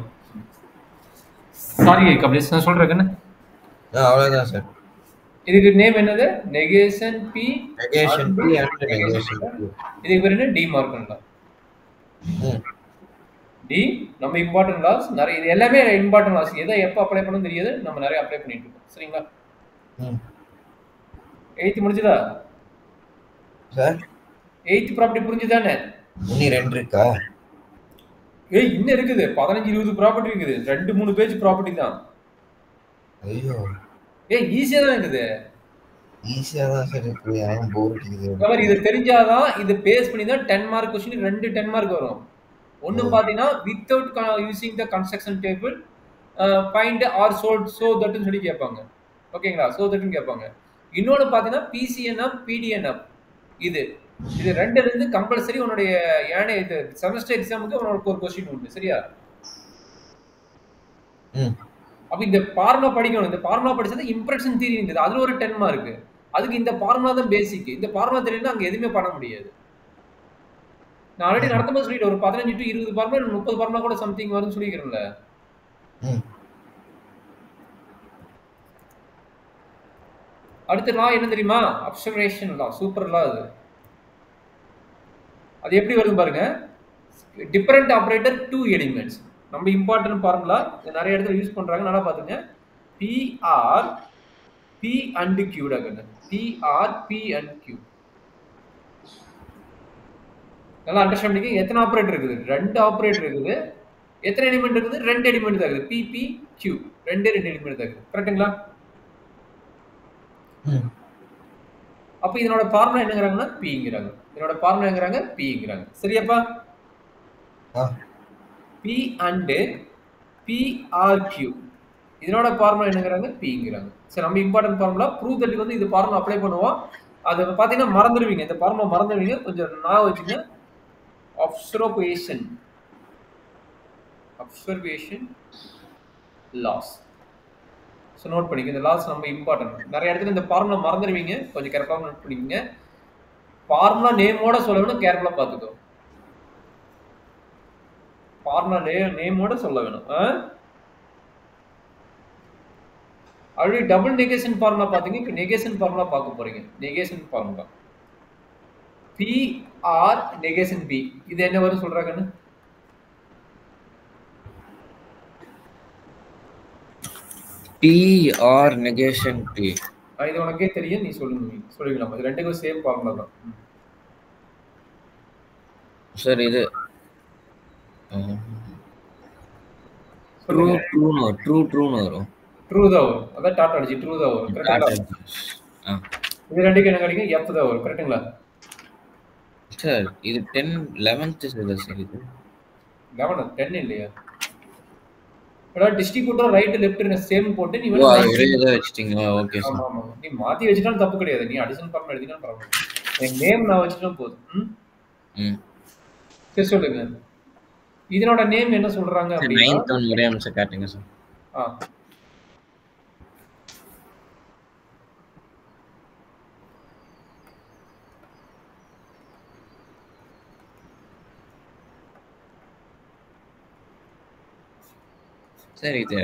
சாரி கபிலேஷ், நான் சொல்றேன் என்ன? அவ்வளவுதான் சார். இதுக்கு நேம் என்னது? Negation P negation P and negation Q. இதுக்கு பேர் என்ன? De Morgan law. டி நம்ம இம்பார்ட்டன்ட் லாஸ் நிறைய, இது எல்லாமே இம்பார்ட்டன்ட் லாஸ். எதை எப்போ அப்ளை பண்ணணும் தெரியாது, நம்ம நிறைய அப்ளை பண்ணிட்டு இருக்கோம். சரிங்களா? 8th முடிஞ்சதா சார்? 8th property புரிஞ்சுதானே? இன்னும் 2 இருக்கா? இன்னும் இருக்குது. 15-20 ப்ராப்பர்ட்டி இருக்குது. 2-3 பேஜ் ப்ராப்பர்ட்டி தான். ஐயோ, ஈஸியா தான் இருக்குது. ஈஸியா தான் சார் இருக்கு. ஆனா போர் அடிக்குது. இது தெரிஞ்சாதான், இது பேஸ் பண்ணி தான் 10 மார்க் क्वेश्चन 2 10 மார்க் வரும். ஒன்னு பாத்தீங்கன்னா without using the construction table find or show தட்னு சொல்லி கேட்பாங்க. ஓகேங்களா? சோ தட்னு கேட்பாங்க. இன்னொன்னு பாத்தீங்கன்னா பிசிஎன்எஃப் பிடிஎன்எஃப். இது இது ரெண்டுல இருந்து கம்பல்சரி உன்னுடைய ஏனே இது செமஸ்டர் எக்ஸாமுக்கு உனக்கு ஒரு கொஸ்டின் உண்டு. சரியா? அப்ப இந்த ஃபார்முலா படிக்கணும். இந்த ஃபார்முலா படிச்சது இம்ப்ரெஷன் தியரின்றது. அதுல ஒரு 10 மார்க். அதுக்கு இந்த ஃபார்முலா தான் பேசிக். இந்த ஃபார்முலா தெரியலனா அங்க எதுவுமே பண்ண முடியாது. நான் ஆல்ரெடி நடத்தும்போது சொல்லிட்டேன். ஒரு 15 டு 20 ஃபார்முலா 30 ஃபார்முலா கூட சம்திங் வரும்னு சொல்லிக்கிறேன்ல. அடுத்த லா என்ன தெரியுமா? அப்சர்வேஷன் லா. சூப்பர் லா அது. அது எப்படி வருது பாருங்க. Different operator 2 elements. நம்ம இம்பார்ட்டன்ட் ஃபார்முலா நிறைய இடத்துல யூஸ் பண்றாங்க. நல்லா பாத்துங்க. PR P and Q டாகங்க. PR P and Q. நல்லா அண்டர்ஸ்டாண்ட் பண்ணிக்க. எத்தனை ஆபரேட்டர் இருக்குது? 2 ஆபரேட்டர் இருக்குது. எத்தனை எலிமெண்ட் இருக்குது? 2 எலிமெண்ட் தான் இருக்குது. P Q. 2 எலிமெண்ட் தான் இருக்குது. கரெக்ட்டுங்களா? அப்ப இதனோட ஃபார்முலா என்னங்கறாங்கன்னா Pங்கறாங்க. இதனோட ஃபார்முலா என்னங்கறாங்க Pங்கறாங்க. சரியாப்பா? P and PRQ. இதனோட ஃபார்முலா என்னங்கறாங்க Pங்கறாங்க. சரி நம்ம இம்பார்ட்டன்ட் ஃபார்முலா ப்ரூவ் தட் வந்து இந்த ஃபார்முலா அப்ளை பண்ணுவோம். அது பாத்தீங்கன்னா மறந்துடுவீங்க. இந்த ஃபார்முலா மறந்துடுவீங்க. கொஞ்சம் ஞாபகம் வச்சுங்க. observation laws. ஸோ நோட் பண்ணிக்க. இந்த லாஸ் நம்ம இம்பார்ட்டன்ட். நிறைய இடத்துல இந்த ஃபார்முலா மறந்துடுவீங்க. கொஞ்சம் கேர்ஃபுல்லாக நோட் பண்ணிக்கங்க. ஃபார்முலா நேமோட சொல்ல வேணும். கேர்ஃபுல்லாக பார்த்துக்கோ. ஃபார்முலா நேமோட சொல்ல வேணும். ஆல்ரெடி டபுள் நெகேஷன் ஃபார்முலா பார்த்தீங்க. இப்போ நெகேஷன் ஃபார்முலா பார்க்க போறீங்க. Negation formula PR negation P. இது என்ன வரும் சொல்றாங்கன்னு? PR negation P. இது உனக்கே தெரியும். நீ சொல்லுவீங்களா? இது ரெண்டுக்கும் சேம் ஃபார்முலா தான். சார் இது ட்ரூ வரும். ட்ரூ தான் வரும். அதான் டாட்டாலஜி ட்ரூ தான் வரும். கரெக்ட்டா? இது ரெண்டுக்கு என்ன கிடைக்கும்? F தான் வரும். கரெக்ட்டுங்களா? சார் இது 10 11th சார் இது 11 10 இல்லையா? அதாவது டிஸ்ட்ரிபியூட்டர் ரைட் லெஃப்ட் சேம் போட்டு நீ ஒரே இத வச்சிட்டீங்க. Okay sir. ஆமா. நீ மாத்தி வச்சிட்டாலும் தப்பு கிடையாது. நீ அடிஷனல் ஃபார்ம் எழுதினாலும் பரவாயில்லை. என் நேம் நான் வச்சிட்டா போதும். சரி சொல்லுங்க. இதனோட நேம் என்ன சொல்றாங்க அப்படினா 9th ஒன் ஒரே நிமிஷம் காட்டுங்க சார். சார் இது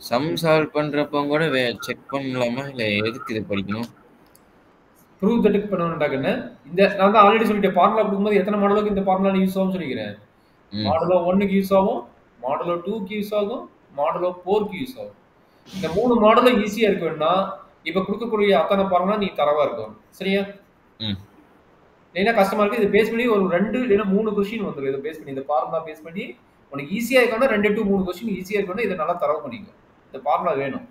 சம் சால்வ் பண்றப்போ கூட செக் பண்ணலாமா இல்ல எதுக்கு இது படிக்கணும்? ப்ரூவ் தட் பண்ணனும்டாகன்னு இந்த நான் தான் ஆல்ரெடி சொல்லிட்டேன். ஃபார்முலா கொடுக்கும்போது எத்தனை மாடலுக்கு இந்த ஃபார்முலா யூஸ் ஆகும்னு சொல்லிக்கிறேன். மாடுலோ 1 க்கு யூஸ் ஆகும், மாடுலோ 2 க்கு யூஸ் ஆகும், மாடுலோ 4 க்கு யூஸ் ஆகும். இந்த மூணு மாடலும் ஈஸியா இருக்குன்னா இப்ப கொடுக்கக்கூடிய அத்தனை ஃபார்முலா நீ தரவா இருக்கும். சரியா? ஏன்னா கஷ்டமா இருக்கு. இது பேஸ் பண்ணி ஒரு 2 இல்ல 3 क्वेश्चन வந்துரும். இத பேஸ் பண்ணி இந்த ஃபார்முலா பேஸ் பண்ணி உனக்கு ஈஸியா இருக்குன்னா 2 to 3 क्वेश्चन ஈஸியா இருக்குன்னா இத நல்லா தரவு பண்ணிக்கோ. இந்த ஃபார்முலா வேணும்.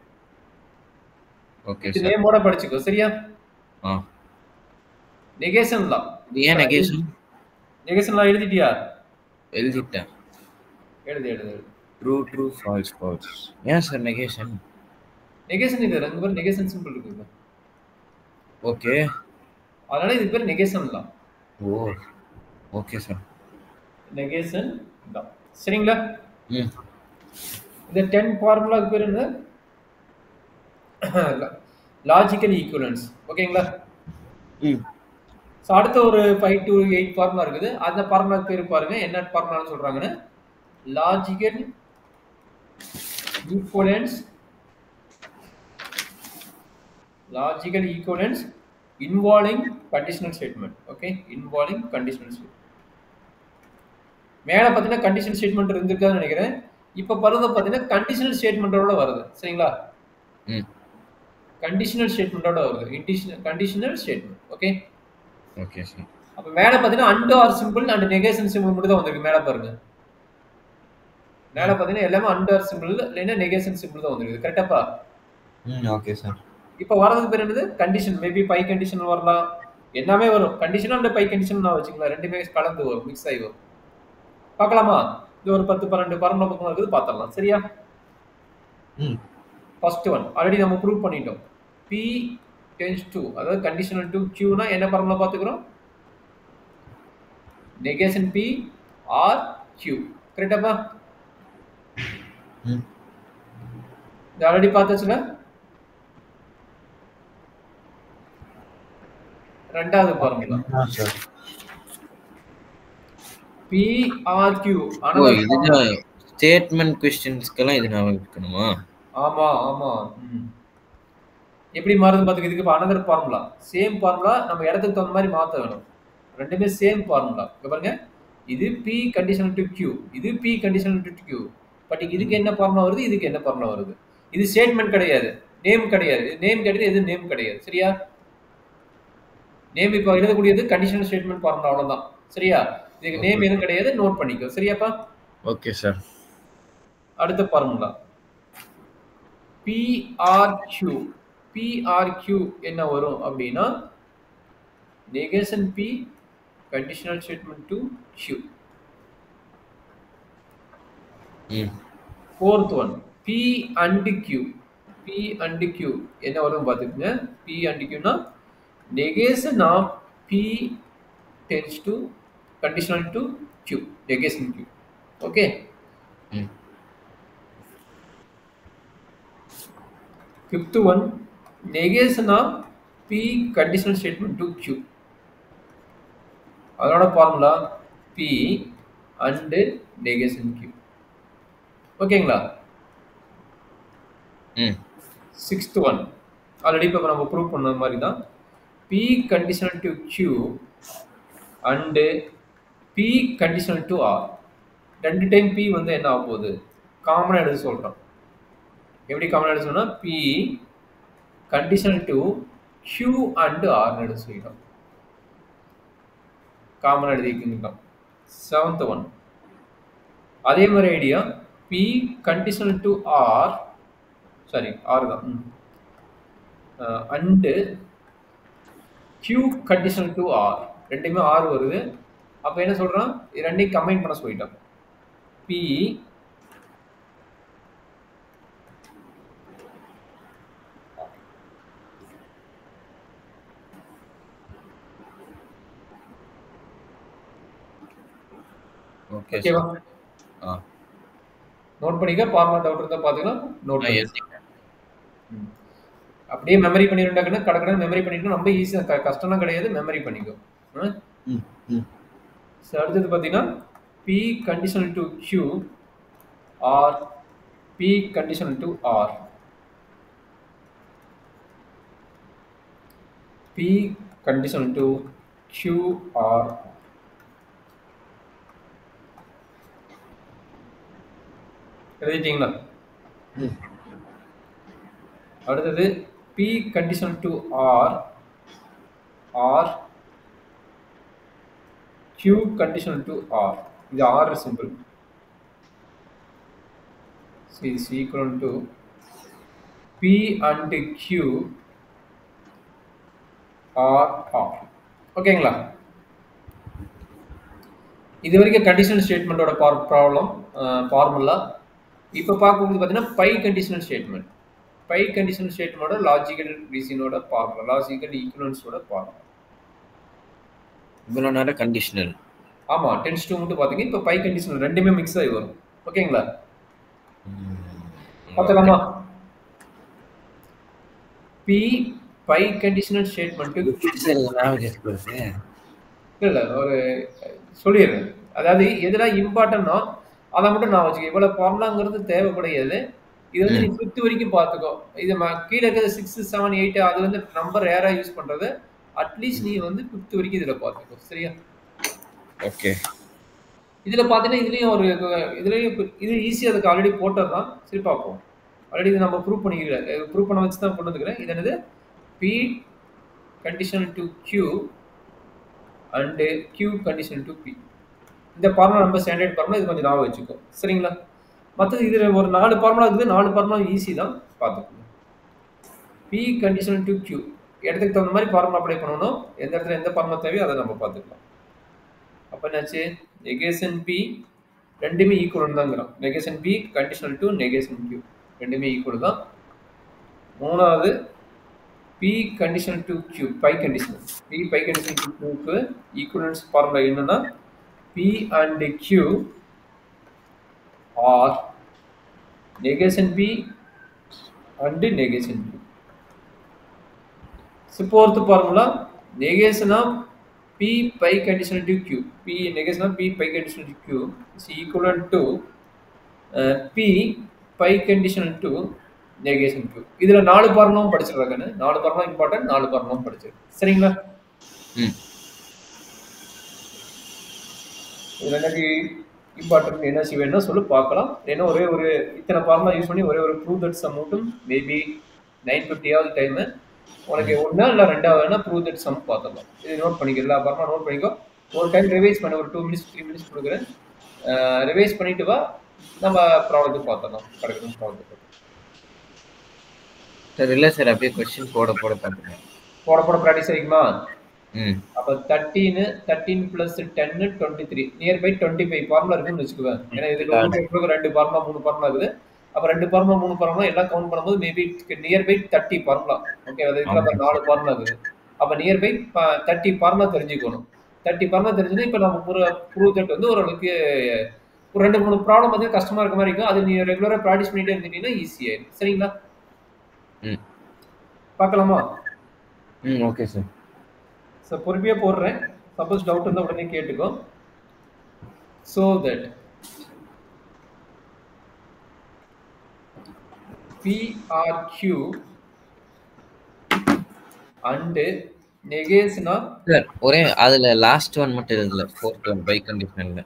Okay sir. இது நேமோட படிச்சுக்கோ. சரியா? நெகேஷன் லா. ஏன் நெகேஷன்? நெகேஷன் லா எழுதிட்டியா? எழுதிட்டேன். எழுது. True falls. ஏன் சார் நெகேஷன்? நெகேஷன் இது ரெண்டு பேர் நெகேஷன் சிம்பிள் இருக்குது. ஓகே. அதனால இது பேர் negation law. Okay sir. Negation law. சரிங்களா? இந்த 10 ஃபார்முலாக்கு பேர் என்ன? Logical equivalence. ஓகேங்களா? சோ அடுத்த ஒரு 5 to 8 ஃபார்முலா இருக்குது. அந்த ஃபார்முலாக்கு பேர் பாருங்க. என்ன ஃபார்முலான்னு சொல்றாங்கன்னு logical equivalence involving conditional statement. Okay, involving conditional statement. மேல பாத்தீங்கன்னா கண்டிஷனல் ஸ்டேட்மென்ட் இருந்திருக்கான்னு நினைக்கிறேன். இப்ப பரத பாத்தீங்கன்னா கண்டிஷனல் ஸ்டேட்மென்ட்டோட வருது. சரிங்களா? கண்டிஷனல் ஸ்டேட்மென்ட்டோட வருது. Conditional statement. Okay sir. அப்ப மேல பாத்தீங்கன்னா and or symbol and negation symbol மட்டும் தான் வந்திருக்கு. மேல பாருங்க. மேல பாத்தீங்கன்னா எல்லாமே அண்ட் ஆர் சிம்பிள் இல்லனா நெகேஷன் சிம்பிள் தான் வந்திருக்கு. கரெக்ட்டாப்பா? Okay sir. இப்ப வரதுக்கு பேர் என்னது? கண்டிஷன். மேபி பை கண்டிஷன் வரலாம். எல்லாமே வரும். கண்டிஷன் அண்ட் பை கண்டிஷன் நான் வச்சுக்கலாம். ரெண்டுமே கலந்து வரும். மிக்ஸ் ஆகி வரும். பார்க்கலாமா? இது ஒரு 10 12 ஃபார்முலா பக்கம் இருக்குது. பார்த்தறலாம். சரியா? ஃபர்ஸ்ட் ஒன் ஆல்ரெடி நம்ம ப்ரூவ் பண்ணிட்டோம். P tends to அதாவது கண்டிஷனல் டு Q னா என்ன ஃபார்முலா பாத்துக்கறோம்? Negation P or Q. கரெக்டாப்பா? ம். இது ஆல்ரெடி பார்த்தாச்சுல? ரெண்டாவது formula sir. P or Q. ஓ இதுதான் ஸ்டேட்மெண்ட் क्वेश्चंसக்கெல்லாம் இது நான் வைக்கணுமா? ஆமா ஆமா. எப்படி மாறுதுன்னு பாத்துக்க. இதுக்கு இப்போ அனதர் ஃபார்முலா. சேம் ஃபார்முலா நம்ம இடத்துக்கு தகுந்த மாதிரி மாற்ற வேணும். ரெண்டுமே சேம் ஃபார்முலா. இங்க பாருங்க, இது பி கண்டிஷனல் டு கியூ, இது P conditional to Q. But இதுக்கு என்ன ஃபார்முலா வருது, இதுக்கு என்ன ஃபார்முலா வருது. இது ஸ்டேட்மெண்ட் கிடையாது, நேம் கிடையாது. நேம் கிடையாது, எது நேம் கிடையாது. சரியா? நேம் இப்போ எழுதக்கூடியது கண்டிஷனல் ஸ்டேட்மெண்ட் ஃபார்முலா, அவ்வளவுதான். சரியா? இதுக்கு நேம் எதுவும் கிடையாது, நோட் பண்ணிக்கோ. சரியாப்பா? Okay sir. அடுத்த ஃபார்முலா பிஆர்கியூ. பிஆர்கியூ என்ன வரும் அப்படின்னா negation P conditional statement to Q. Fourth one P and Q. P and Q என்ன வரும் பார்த்துக்கங்க. பி அண்ட் கியூனா negation of P tends to conditional to Q. Negation Q. Okay. Fifth one, negation of P conditional statement to Q. அதோட formula P and negation Q. ஓகேங்களா? Sixth one already இப்போ நம்ம prove பண்ண மாதிரி தான். P conditional to Q and P conditional to R. ரெண்டு time P வந்து என்ன ஆக போகுது, காமனாக எழுத சொல்கிறோம். எப்படி காமனாக எழுத சொன்னால் P conditional to Q and R எழுத சொல்லிட்டோம். காமனாக எழுதிக்கிட்டோம். செவன்த் ஒன் அதே மாதிரி idea. P conditional to R, sorry or தான், and Q conditional to R. ரெண்டுமே ஆர் வருது. அப்போ என்ன சொல்கிறோம், இது ரெண்டையும் கம்பைன் பண்ண சொல்லிட்டோம். P ஓகேவா? நோட் பண்ணிக்க. ஃபார்முலா டவுட் இருந்தா பாத்துக்கலாம். நோட் பண்ணி அப்படியே மெமரி பண்ணிருந்தாங்கன்னா கடகட மெமரி பண்ணிட்டு ரொம்ப ஈஸியா, கஷ்டம்லாம் கிடையாது. மெமரி பண்ணிக்கோ. அடுத்தது பாத்தீங்கன்னா P conditional to Q or P conditional to R. P conditional to Q or எழுதிட்டீங்களா? அடுத்தது P conditional to R or Q conditional to R. இது R symbol. So is equal to P and Q or R. ஓகேங்களா? இது வரைக்கும் conditional ஸ்டேட்மெண்ட்டோட problem formula. இப்போ பார்க்கும்போது பார்த்தீங்கன்னா by conditional statement. Biconditional ஸ்டேட்மெண்டோட logical ரீசனோட ஃபார்முலா, லாஜிக்கல் ஈக்குவலன்ஸோட ஃபார்முலா. இவ்வளோ நேரம் கண்டிஷனல். ஆமாம், டென்ஸ் டூ மட்டும் பார்த்தீங்க. இப்போ பை கண்டிஷனல் ரெண்டுமே மிக்ஸ் ஆகி வரும். ஓகேங்களா? பார்த்துக்கலாமா? பி பை கண்டிஷனல் ஸ்டேட்மெண்ட் இல்லை ஒரு சொல்லிடுறேன். அதாவது எதெல்லாம் இம்பார்ட்டன்ட்னோ அதை மட்டும் நான் வச்சுக்கோ. இவ்வளோ ஃபார்முலாங்கிறது தேவைப்படையாது. இது வந்து நீ 5th வரைக்கும் பார்த்துக்கோ. இது கீழே இருக்கிற 6, 7, 8 அது வந்து நம்பர் ரேராக யூஸ் பண்ணுறது. அட்லீஸ்ட் நீ வந்து 5th வரைக்கும் இதில் பார்த்துக்கோ. சரியா? ஓகே. இதில் பார்த்தீங்கன்னா இதுலேயும் இது ஈஸியாக அதுக்கு ஆல்ரெடி போட்டது தான். சரி பார்ப்போம். ஆல்ரெடி இது நம்ம ப்ரூவ் பண்ணிக்கிறேன். ப்ரூவ் பண்ண வச்சு தான் கொண்டு வந்துக்கிறேன். இது என்னது, P conditional to Q and Q conditional to P. இந்த ஃபார்முலா நம்ம ஸ்டாண்டர்ட் ஃபார்முலா. இது கொஞ்சம் ஞாபகம் வச்சுக்கோ. சரிங்களா? மற்றது இதில் ஒரு 4 ஃபார்முலா இருக்குது. 4 ஃபார்முலா ஈஸி தான், பார்த்துக்கோங்க. P conditional to Q இடத்துக்கு தகுந்த மாதிரி ஃபார்முலா அப்ளை பண்ணணும். எந்த இடத்துல எந்த ஃபார்முலா தேவையோ அதை நம்ம பார்த்துக்கலாம். அப்போ என்னாச்சு, நெகேஷன் P ரெண்டுமே ஈக்குவல் தாங்கிறோம். Negation P conditional to negation Q ரெண்டுமே ஈக்குவல் தான். மூணாவது P conditional to Q biconditional. P biconditional to Qக்கு ஈக்குவலன்ஸ் ஃபார்முலா என்னன்னா P and Q are negation P and negation Q. So fourth formula, negation of P pi conditional to Q. P negation of P pi conditional to Q is equivalent to P pi conditional to negation Q. இதுல 4 ஃபார்முலாவும் படிச்சிருக்கானே. 4 formula important, 4 ஃபார்முலாவும் படிச்சிரு. சரிங்களா? இதுல எனக்கு important என்ன செய்வேன்னா சொல்லி பார்க்கலாம். ஏன்னா ஒரே ஒரு இத்தனை ஃபார்முலா யூஸ் பண்ணி ஒரே ஒரு ப்ரூவ் தட் சம் மட்டும் மேபி 9:50 டைம் உனக்கு ஒன்னா இல்லை ரெண்டாவதுனா ப்ரூவ் தட் சம் பார்த்துக்கலாம். இது நோட் பண்ணிக்க, எல்லா ஃபார்முலா நோட் பண்ணிக்கோ. ஒரு டைம் ரிவைஸ் பண்ண ஒரு 2 minutes 3 minutes கொடுக்குறேன். ரிவைஸ் பண்ணிட்டு வா, நம்ம ப்ராப்ளத்துக்கு பார்த்துக்கலாம். கிடைக்கும் ப்ராப்ளத்துக்கு சார். இல்லை சார், அப்படியே கொஸ்டின் போட பார்த்துக்கலாம். போட ப்ராக்டிஸ் ஆகிக்குமா? அப்போ 13 + 10 23 நியர்பை 25 ஃபார்முலா இருக்குன்னு வச்சுக்குவேன். ஏன்னா இதுக்கு 2 ஃபார்முலா 3 ஃபார்முலா இருக்குது. அப்போ 2 ஃபார்முலா 3 ஃபார்முலா எல்லாம் கவுண்ட் பண்ணும்போது மேபி நியர்பை 30 ஃபார்முலா. ஓகே, அது இருக்கிற 4 ஃபார்முலா இருக்குது. அப்போ நியர்பை 30 ஃபார்முலா தெரிஞ்சுக்கணும். 30 ஃபார்முலா தெரிஞ்சுன்னா இப்போ நம்ம ப்ரூவ் தட் வந்து ஓரளவுக்கு ஒரு 2-3 ப்ராப்ளம் வந்து கஷ்டமா இருக்க மாதிரி இருக்கும். அது நீ ரெகுலராக ப்ராக்டிஸ் பண்ணிட்டே இருந்தீங்கன்னா ஈஸியாயிடும். சரிங்களா? பார்க்கலாமா? Okay sir. ஸோ பொறுமையாக போடுறேன். சப்போஸ் டவுட் இருந்தால் உடனே கேட்டுக்கோ. So that PRQ and negation of sir ஒரே அதுல லாஸ்ட் ஒன் மட்டும் எழுதல, ஃபோர்த் ஒன் பை கண்டிஷனல்ல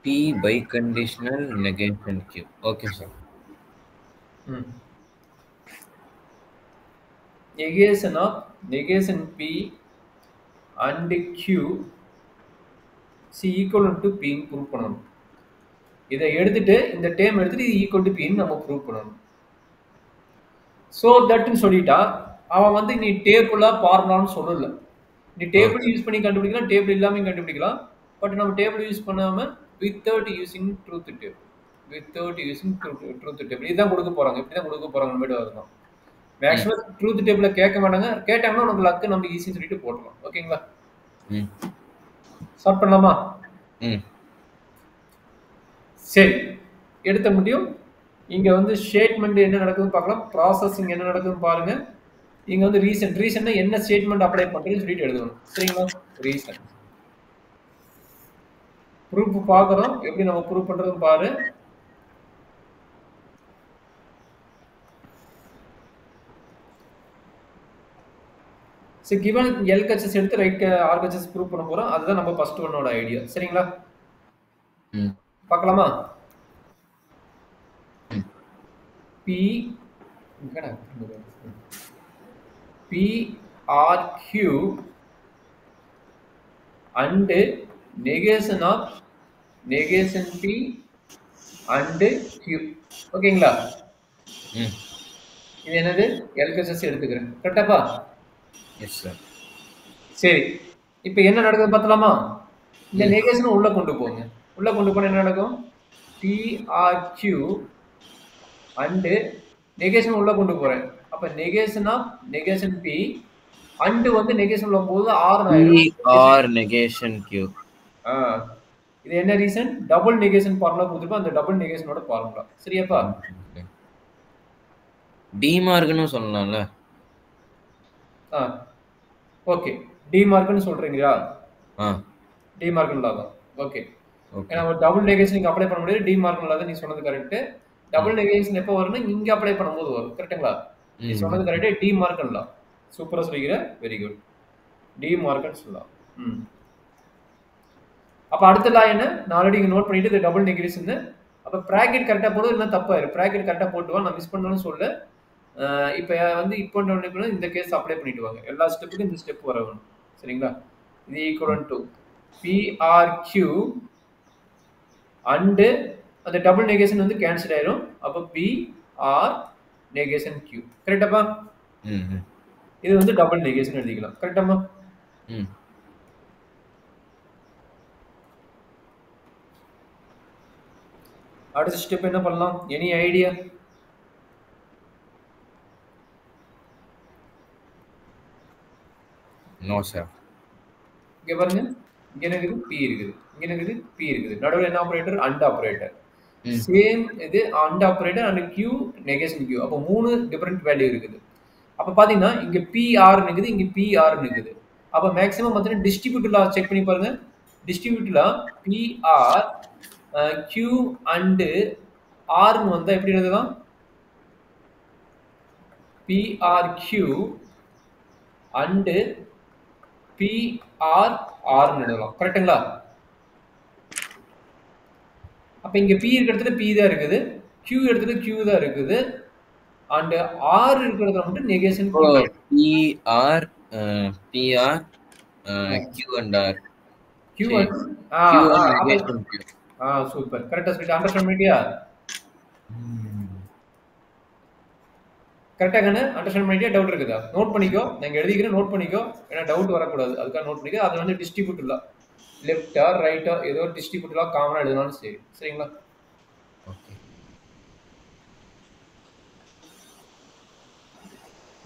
P by conditional negation Q. Okay sir. negation P and Q C equivalent to P ன்னு ப்ரூவ் பண்ணணும். இதை எடுத்துட்டு இந்த டேம் எடுத்துட்டு இது ஈக்குவல் டு பின்னு நம்ம ப்ரூவ் பண்ணணும். ஸோ தட்னு சொல்லிட்டா அவன் வந்து நீ டேபிளா ஃபார்முலான்னு சொல்லல. நீ டேபிள் யூஸ் பண்ணி கண்டுபிடிக்கலாம், டேபிள் இல்லாமல் கண்டுபிடிக்கலாம். பட் நம்ம டேபிள் யூஸ் பண்ணாம வித்தவுட் யூசிங் ட்ரூத் டேபிள், இதுதான் கொடுக்க போறாங்க. இப்படிதான் கொடுக்க போறாங்க. மேடம் அதுதான் மேக்ஸிமம் ட்ரூத் டேபிள கேட்க மாட்டாங்க. கேட்டாங்கன்னா உனக்கு லக்கு நம்ம ஈஸின்னு சொல்லிட்டு போடலாம். ஓகேங்களா? ஸ்டார்ட் பண்ணலாமா? சரி, எடுத்த முடியும். இங்க வந்து ஸ்டேட்மெண்ட் என்ன நடக்குதுன்னு பார்க்கலாம். ப்ராசஸிங் என்ன நடக்குதுன்னு பாருங்க. இங்க வந்து ரீசன் என்ன ஸ்டேட்மெண்ட் அப்ளை பண்றீங்கன்னு சொல்லிட்டு எழுதணும். சரிங்களா? ரீசன் ப்ரூஃப் பார்க்குறோம். எப்படி நம்ம ப்ரூஃப் பண்றதுன்னு பாரு. ஸோ கிவன் எல்ஹெச்எஸ் எடுத்து ரைட் ஆர்ஹெச்எஸ் ப்ரூவ் பண்ண போறோம். அதுதான் நம்ம ஃபர்ஸ்ட் ஒன்னோட ஐடியா. சரிங்களா? பார்க்கலாமா? PRQ and negation of negation P and Q. ஓகேங்களா? இது என்னது? எல்ஹெச்எஸ் எடுத்துக்கிறேன். கரெக்டாப்பா? Yes sir. சரி, இப்போ என்ன நடக்குது பார்த்தலாமா? இந்த நெகேஷன் உள்ள கொண்டு போங்க. உள்ள கொண்டு போனா என்ன நடக்கும்? PRQ and நெகேஷன் உள்ள கொண்டு போறேன். அப்ப negation of negation P and வந்து நெகேஷன் உள்ள போது R ஆர் நெகேஷன் Q. இது என்ன ரீசன்? டபுள் நெகேஷன் ஃபார்முலா கொடுத்துருப்போம். அந்த டபுள் நெகேஷனோட ஃபார்முலா. சரியாப்பா? டிமார்க்னு சொல்லலாம்ல. ஓகே, டிமார்க்னு சொல்றீங்களா? டிமார்க்னு லாபம். ஓகே, ஏன்னா ஒரு டபுள் நெகேஷன் இங்க அப்ளை பண்ண முடியாது. டிமார்க்னு லாபம் நீ சொன்னது கரெக்ட். டபுள் நெகேஷன் எப்போ வரும்னா இங்க அப்ளை பண்ணும்போது வரும். கரெக்ட்டுங்களா? நீ சொன்னது கரெக்ட். டிமார்க்னு லா சூப்பரா சொல்லிக்கிற. Very good. டிமார்க்னு சொல்லலாம். அப்ப அடுத்த லா என்ன? நான் ஆல்ரெடி இங்க நோட் பண்ணிட்டு இது டபுள் நெகேஷன். அப்ப பிராக்கெட் கரெக்டா போடுறது இல்ல தப்பாயிரும். பிராக்கெட் கரெக்டா போட்டு வா. நான் மிஸ் பண்ணனும் சொல்ல. இப்போ வந்து இப்போ இந்த கேஸ் அப்ளை பண்ணிட்டு வாங்க. எல்லா ஸ்டெப்புக்கும் இந்த ஸ்டெப் வரணும். சரிங்களா? இது ஈக்குவல் டு PRQ அண்ட் அந்த டபுள் நெகேஷன் வந்து கேன்சல் ஆயிரும். அப்போ PR நெகேஷன் Q. கரெக்டாப்பா? இது வந்து டபுள் நெகேஷன் எழுதிக்கலாம். கரெக்டாமா? அடுத்த ஸ்டெப் என்ன பண்ணலாம்? Any idea? No sir. இங்க பாருங்க, இங்க என்ன இருக்குது? P இருக்குது. இங்க என்ன இருக்குது? P இருக்குது. நடுவுல என்ன ஆபரேட்டர்? AND operator. ம். சேம் இது AND operator and Q negation Q. அப்போ 3 டிஃபரண்ட் வேல்யூ இருக்குது. அப்ப பாத்தீங்கன்னா இங்க PR இருக்குது, இங்க PR இருக்குது. அப்ப மேக்ஸிமம் பாத்தீங்கன்னா டிஸ்ட்ரிபியூட்டிவ் லா செக் பண்ணி பாருங்க. Distributive law PR Q and R ன்னு வந்தா எப்படி எழுதலாம்? PRQ அண்ட் PRR ன்னு எழுதலாம். கரெக்ட்டுங்களா? அப்ப இங்க P இருக்கிற இடத்துல P தான் இருக்குது, Q இடத்துல Q தான் இருக்குது, அண்ட் R இருக்கிற இடத்துல மட்டும் நெகேஷன் இப்போ PR PR Q and R. Q சரி. and Q and negation Q. Super. கரெக்ட்டா சொல்லிட்டு அண்டர்ஸ்டாண்ட் பண்ணிட்டியா? கரெக்ட்டா கண்ணு அண்டர்ஸ்டாண்ட் பண்ணிட்டியா? டவுட் இருக்குதா? நோட் பண்ணிக்கோ. நான் எழுதிக்கிறேன், நோட் பண்ணிக்கோ. ஏன்னா டவுட் வரக்கூடாது. அதுக்காக நோட் பண்ணிக்கோ. அது வந்து டிஸ்ட்ரிபியூட்டிவ் லா. லெஃப்ட்டா ரைட்டா ஏதோ டிஸ்ட்ரிபியூட்டிவ் லா காமனா எழுதினாலும் சரி. சரிங்களா? ஓகே.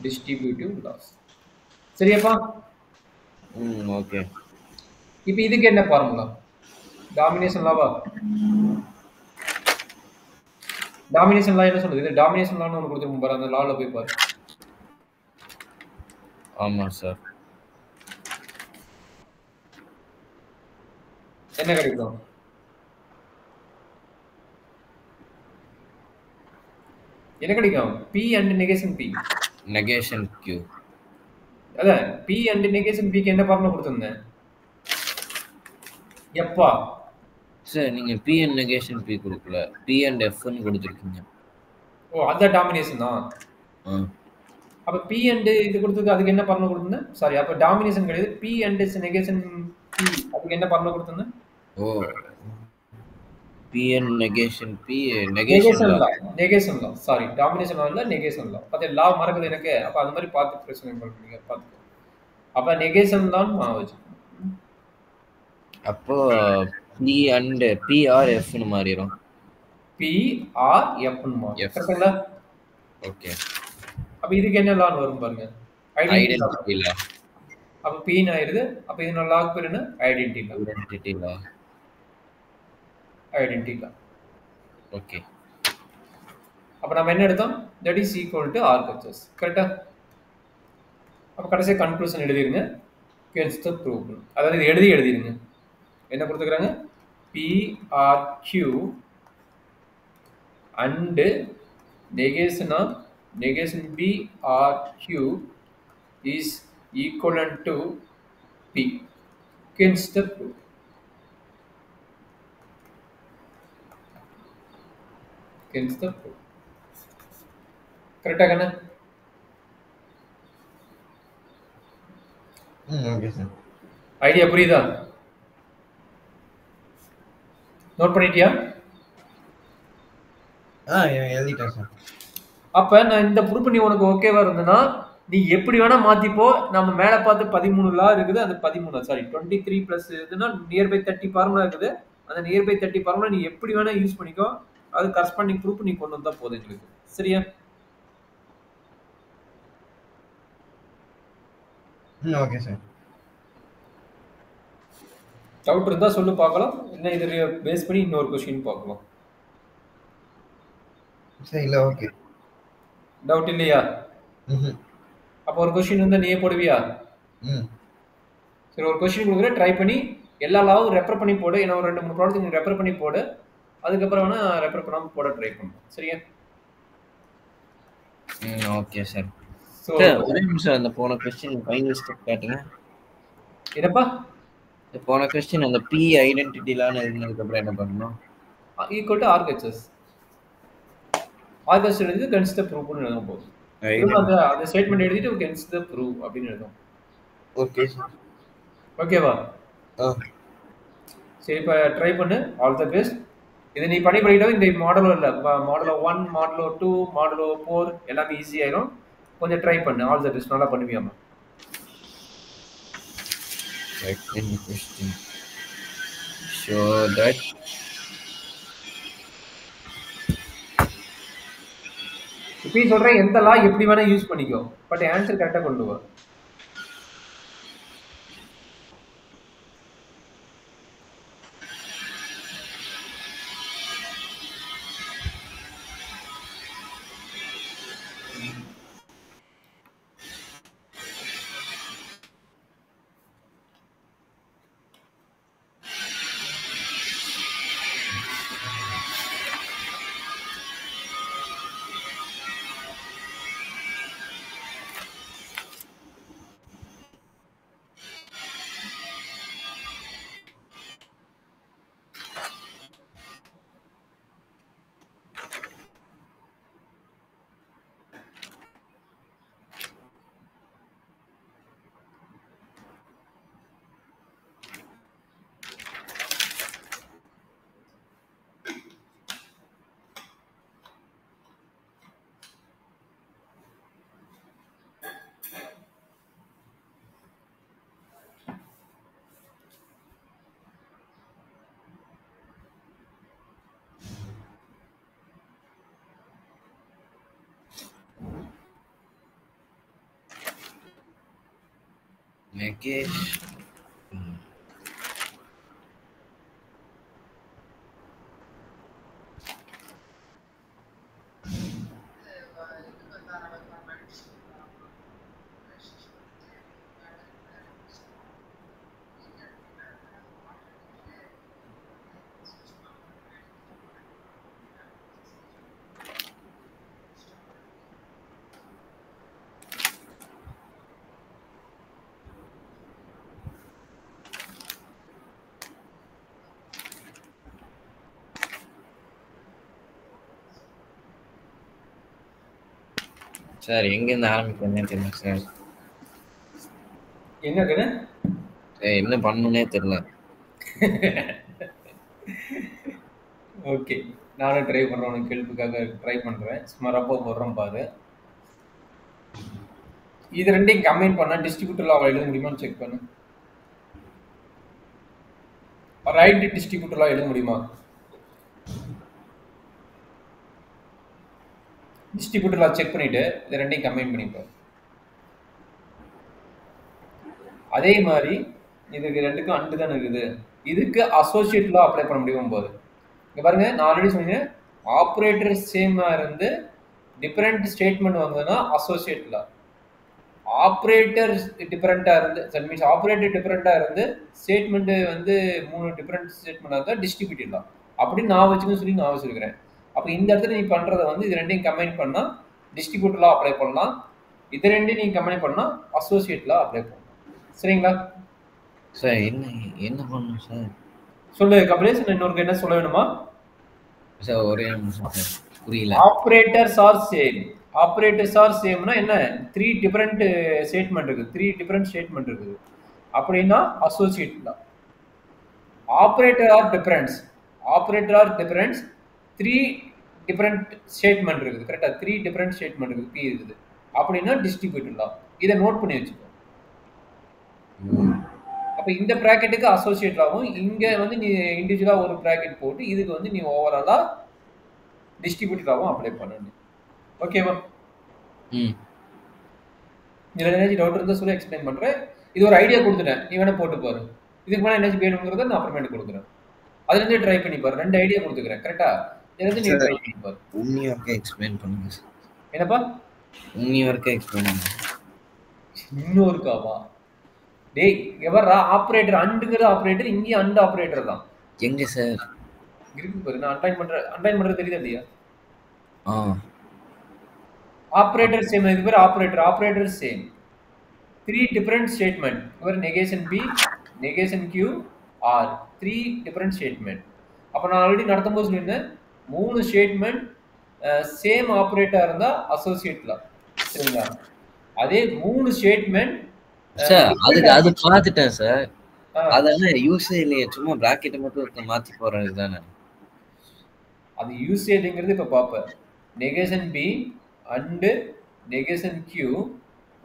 Distributive laws. சரியாப்பா? ஓகே. இப்போ இதுக்கு என்ன ஃபார்முலா? டாமினேஷன் லாவா? டாமினேஷன் லா என்ன சொல்லுது? இது டாமினேஷன் லான்னு ஒன்று கொடுத்துருப்போம் பாரு, அந்த லால போய் பாரு. ஆமா சார். என்ன கிடைக்கும்? என்ன கிடைக்கும்? P and negation P. Negation Q. அதான் P and negation P க்கு என்ன ஃபார்முலா கொடுத்திருந்தேன்? எப்பா? சார் நீங்க P and negation P கொடுக்கல. P and F ன்னு கொடுத்துருக்கீங்க. ஓ அதான் டாமினேஷன் தான். அப்ப P and இது கொடுத்ததுக்கு அதுக்கு என்ன ஃபார்முலா கொடுத்திருந்தேன்? சாரி, அப்ப டாமினேஷன் கிடையாது. P and negation P அதுக்கு என்ன ஃபார்முலா கொடுத்திருந்தேன்? Oh P and negation P negation law. Negation law. Sorry, domination law இல்ல, நெகேஷன் லா. அப்ப லா மறக்குது எனக்கு. அப்ப அந்த மாதிரி பார்த்து பிரச்சனை பண்ணுங்க, பாத்துக்கோ. அப்ப நெகேஷன் தான் வச்சு. அப்போ P and PR F ன்னு மாறிரும். PR F ன்னு மாறும். கரெக்ட்டா? ஓகே. அப்ப இதுக்கு என்ன லான்னு வரும் பாருங்க? ஐடென்டிட்டி லா. அப்ப P ன்னு ஆயிருது. அப்ப இதனோட லாக் பேர் என்ன? ஐடென்டிட்டி லா. ஐடென்டிட்டி லா. ஐடென்டிட்டி லா. ஓகே. அப்ப நம்ம என்ன எடுத்தோம்? that is equal to RHS. கரெக்ட்டா? அப்ப கடைசியா கன்க்ளூஷன் எழுதிருங்க. against the proof. அதாவது இது எழுதிருங்க. என்ன கொடுத்துக்கறாங்க? PRQ and negation BRQ is equivalent to P against the proof. Against the proof. கரெக்ட்டா கண்ணா? Okay sir. ஐடியா புரியுதா? நோட் பண்ணிட்டியா? எழுதிட்டேன் சார். அப்ப நான் இந்த ப்ரூஃப் நீ உனக்கு ஓகேவா இருந்ததுன்னா நீ எப்படி வேணா மாத்திப்போ. நம்ம மேல பார்த்து 13 லா இருக்குது, அது 13 சாரி 23 பிளஸ் இதுனா நியர்பை 30 ஃபார்முலா இருக்குது. அந்த நியர்பை 30 ஃபார்முலா நீ எப்படி வேணா யூஸ் பண்ணிக்கோ. அது கரஸ்பாண்டிங் ப்ரூஃப் நீ கொண்டு வந்தா போதும் எங்களுக்கு. சரியா? Okay sir. டவுட் இருந்தா சொல்லு பார்க்கலாம். என்ன இதை பேஸ் பண்ணி இன்னொரு கொஸ்டின் பார்க்கலாம். சார் இல்ல ஓகே. டவுட் இல்லையா? அப்போ ஒரு கொஸ்டின் இருந்தா நீயே போடுவியா? சரி, ஒரு கொஸ்டின் கொடுக்குறேன், ட்ரை பண்ணி எல்லா லாவும் ரெஃபர் பண்ணி போடு. ஏன்னா ஒரு 2-3 ப்ராடக்ட் ரெஃபர் பண்ணி போடு. அதுக்கப்புறம் வேணா ரெஃபர் பண்ணாம போட ட்ரை பண்ணும். சரியா? Okay sir. சோ ஒரே நிமிஷம் அந்த போன क्वेश्चन ஃபைனல் ஸ்டெப் காட்டுங்க. என்னப்பா? போன क्वेश्चन அந்த P ஐடென்டிட்டி லான்னு எழுதினதுக்கு அப்புறம் என்ன பண்ணனும்? Equal to RHS. RHS எழுதி against the proof ன்னு எழுத போகுது. அந்த ஸ்டேட்மென்ட் எழுதிட்டு against the proof அப்படினு எழுதும். Okay sir. ஓகேவா? சரி, இப்ப ட்ரை பண்ணு. All the best. இதை நீ பண்ணி படிக்கிட்டா இந்த மாடலோ இல்ல, மாடலோ 1, மாடலோ 2, மாடலோ 4 எல்லாமே ஈஸி ஆயிரும். கொஞ்சம் ட்ரை பண்ணு. All the best. நல்லா பண்ணுவியாமா? Second question. Show that இப்ப சொல்றேன் எந்த லா எப்படி வேணா யூஸ் பண்ணிக்கோ. பட் ஆன்சர் கரெக்ட்டா கொண்டு வா. நெகேஷ் சார் எங்கேருந்து ஆரம்பிக்கணும்னே தெரியல சார். என்னதுன்னு என்ன பண்ணணும்னே தெரியல. ஓகே, நானும் ட்ரை பண்ணுறேன். உனக்கு கேள்விக்காக ட்ரை பண்ணுறேன். சும்மா ரப்போ போடுறோம் பாரு. இது ரெண்டையும் கம்பைன் பண்ணால் டிஸ்ட்ரிபியூட்டர் லா எழுத முடியுமான்னு செக் பண்ணு. ரைட் டிஸ்ட்ரிபியூட்டர் லா எழுத முடியுமா? டிஸ்ட்ரிபியூட்டர் லா செக் பண்ணிட்டு இது ரெண்டையும் கம்பைன் பண்ணிப்போம். அதே மாதிரி இதுக்கு ரெண்டுக்கும் அண்டு தானே இருக்குது. இதுக்கு அசோசியேட் லா அப்ளை பண்ண முடியும் போது இங்கே பாருங்க, நான் ஆல்ரெடி சொன்னேன் ஆப்ரேட்டர் சேமாக இருந்து டிஃப்ரெண்ட் ஸ்டேட்மெண்ட் வந்ததுன்னா அசோசியேட் லா. ஆப்ரேட்டர் டிஃப்ரெண்ட்டாக இருந்து தட் மீன்ஸ் ஆப்ரேட்டர் டிஃப்ரெண்ட்டாக இருந்து ஸ்டேட்மெண்ட்டு வந்து 3 டிஃப்ரெண்ட் ஸ்டேட்மெண்ட்டாக இருந்தால் டிஸ்ட்ரிபியூட்டிவ் லா அப்படின்னு நான் வச்சுக்கணும்னு சொல்லி நான் வச்சுருக்கிறேன். அப்போ இந்த இடத்துல நீ பண்ணுறத வந்து இது ரெண்டையும் கம்பைன் பண்ணால் டிஸ்ட்ரிபியூட்டிவ் லா அப்ளை பண்ணலாம். இது ரெண்டையும் நீங்கள் கம்பைன் பண்ணால் அசோசியேட் லா அப்ளை பண்ணலாம். சரிங்களா சார்? என்ன பண்ணணும் சார்? சொல்லு கபிலேஷ், இன்னொருக்கு என்ன சொல்ல வேணுமா சார்? ஒரே நிமிஷம் சார், புரியல. Operators are same. Operators are சேம்னா என்ன? 3 டிஃபரெண்ட் ஸ்டேட்மெண்ட் இருக்குது. 3 டிஃபரெண்ட் ஸ்டேட்மெண்ட் இருக்குது அப்படின்னா அசோசியேட் தான். Operator are difference. Operator are difference 3 different statement இருக்குது. கரெக்டாக 3 டிஃபரெண்ட் ஸ்டேட்மெண்ட் இருக்குது, பி இருக்குது அப்படின்னா டிஸ்ட்ரிபியூட்டிவ் லா. இதை நோட் பண்ணி வச்சுக்கோ. அப்போ இந்த ப்ராக்கெட்டுக்கு அசோசியேட் லாவும் இங்கே வந்து நீ இண்டிவிஜுவலாக ஒரு ப்ராக்கெட் போட்டு இதுக்கு வந்து நீ ஓவராலாக டிஸ்ட்ரிபியூட்டிவ் லாவும் அப்ளை பண்ணணும். ஓகேவா? இதில் ஏதாச்சும் டவுட் இருந்தால் சொல்லி எக்ஸ்பிளைன் பண்ணுறேன். இது ஒரு ஐடியா கொடுத்துட்டேன், நீ வேணால் போட்டு பாரு. இதுக்கு மேலே என்ன வேணுங்கிறத நான் அப்புறமேட்டு கொடுக்குறேன். அதுலேருந்தே ட்ரை பண்ணி பாரு. 2 ஐடியா கொடுத்துக்கிறேன். கரெக்டாக இதுலேருந்து நீ ட்ரை பண்ணி பாரு. உன்னி வரைக்கும் எக்ஸ்பிளைன் பண்ணுங்க சார். என்னப்பா? உன்னி வரைக்கும் எக்ஸ்பிளைன் பண்ணுங்க. இன்னொருக்காவா? டேய் எவரா ஆப்ரேட்டர்? அண்டுங்கிற ஆப்ரேட்டர் இங்கேயும் அண்டு ஆப்ரேட்டர் தான். எங்க சார் இருக்கு பாரு, நான் அண்டைன் பண்ணுறது தெரியுதா இல்லையா? Operator same. இது பேர் operator. Operator same 3 different statement. இவர் negation P, negation Q, R 3 different statement. அப்போ நான் ஆல்ரெடி நடத்தும் போது சொல்லியிருந்தேன் 3 ஸ்டேட்மெண்ட் சேம் ஆப்ரேட்டராக இருந்தால் அசோசியேட் லா. சரிங்களா? அதே 3 ஸ்டேட்மெண்ட் சார் அது பார்த்துட்டேன் சார். அதெல்லாம் யூஸே இல்லையே, சும்மா பிராக்கெட்டை மட்டும் மாற்றி போகிறது தானே. அது யூசேஜ்ங்கிறது இப்போ பார்ப்பேன். Negation P and negation Q,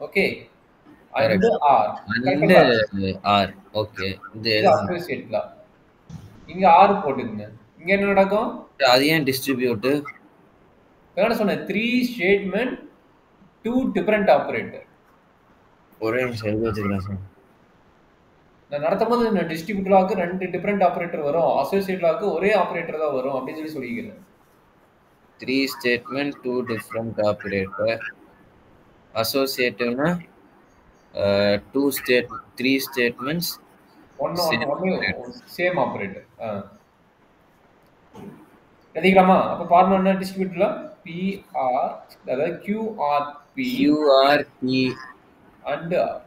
okay, and or. Or okay. இது அசோசியேட் லா. இங்க ஆர் போட்டுங்க. இங்க என்ன நடக்கும்? அது ஏன் டிஸ்ட்ரிபியூட்? என்ன சொன்னேன்? 3 ஸ்டேட்மெண்ட் 2 டிஃபரெண்ட் ஆப்ரேட்டர். ஒரே நிமிஷம் எழுதி வச்சுக்கிறேன் சார். நான் நடத்தும் போது இந்த டிஸ்ட்ரிபியூட் லாக்கு 2 டிஃபரெண்ட் ஆப்ரேட்டர் வரும், அசோசியேட் லாக்கு ஒரே ஆப்ரேட்டர் தான் வரும் அப்படின்னு சொல்லிக்கிறேன். 3 ஸ்டேட்மெண்ட் 2 டிஃபரெண்ட் ஆப்ரேட்டர். அசோசியேட்டிவ்னா 3 ஸ்டேட்மெண்ட்ஸ் சேம் ஆப்ரேட்டர். எழுதிக்கலாமா? அப்போ ஃபார்முலா என்ன? டிஸ்ட்ரிபியூட்ல பிஆர், அதாவது கியூஆர்பி அண்ட் ஆர்.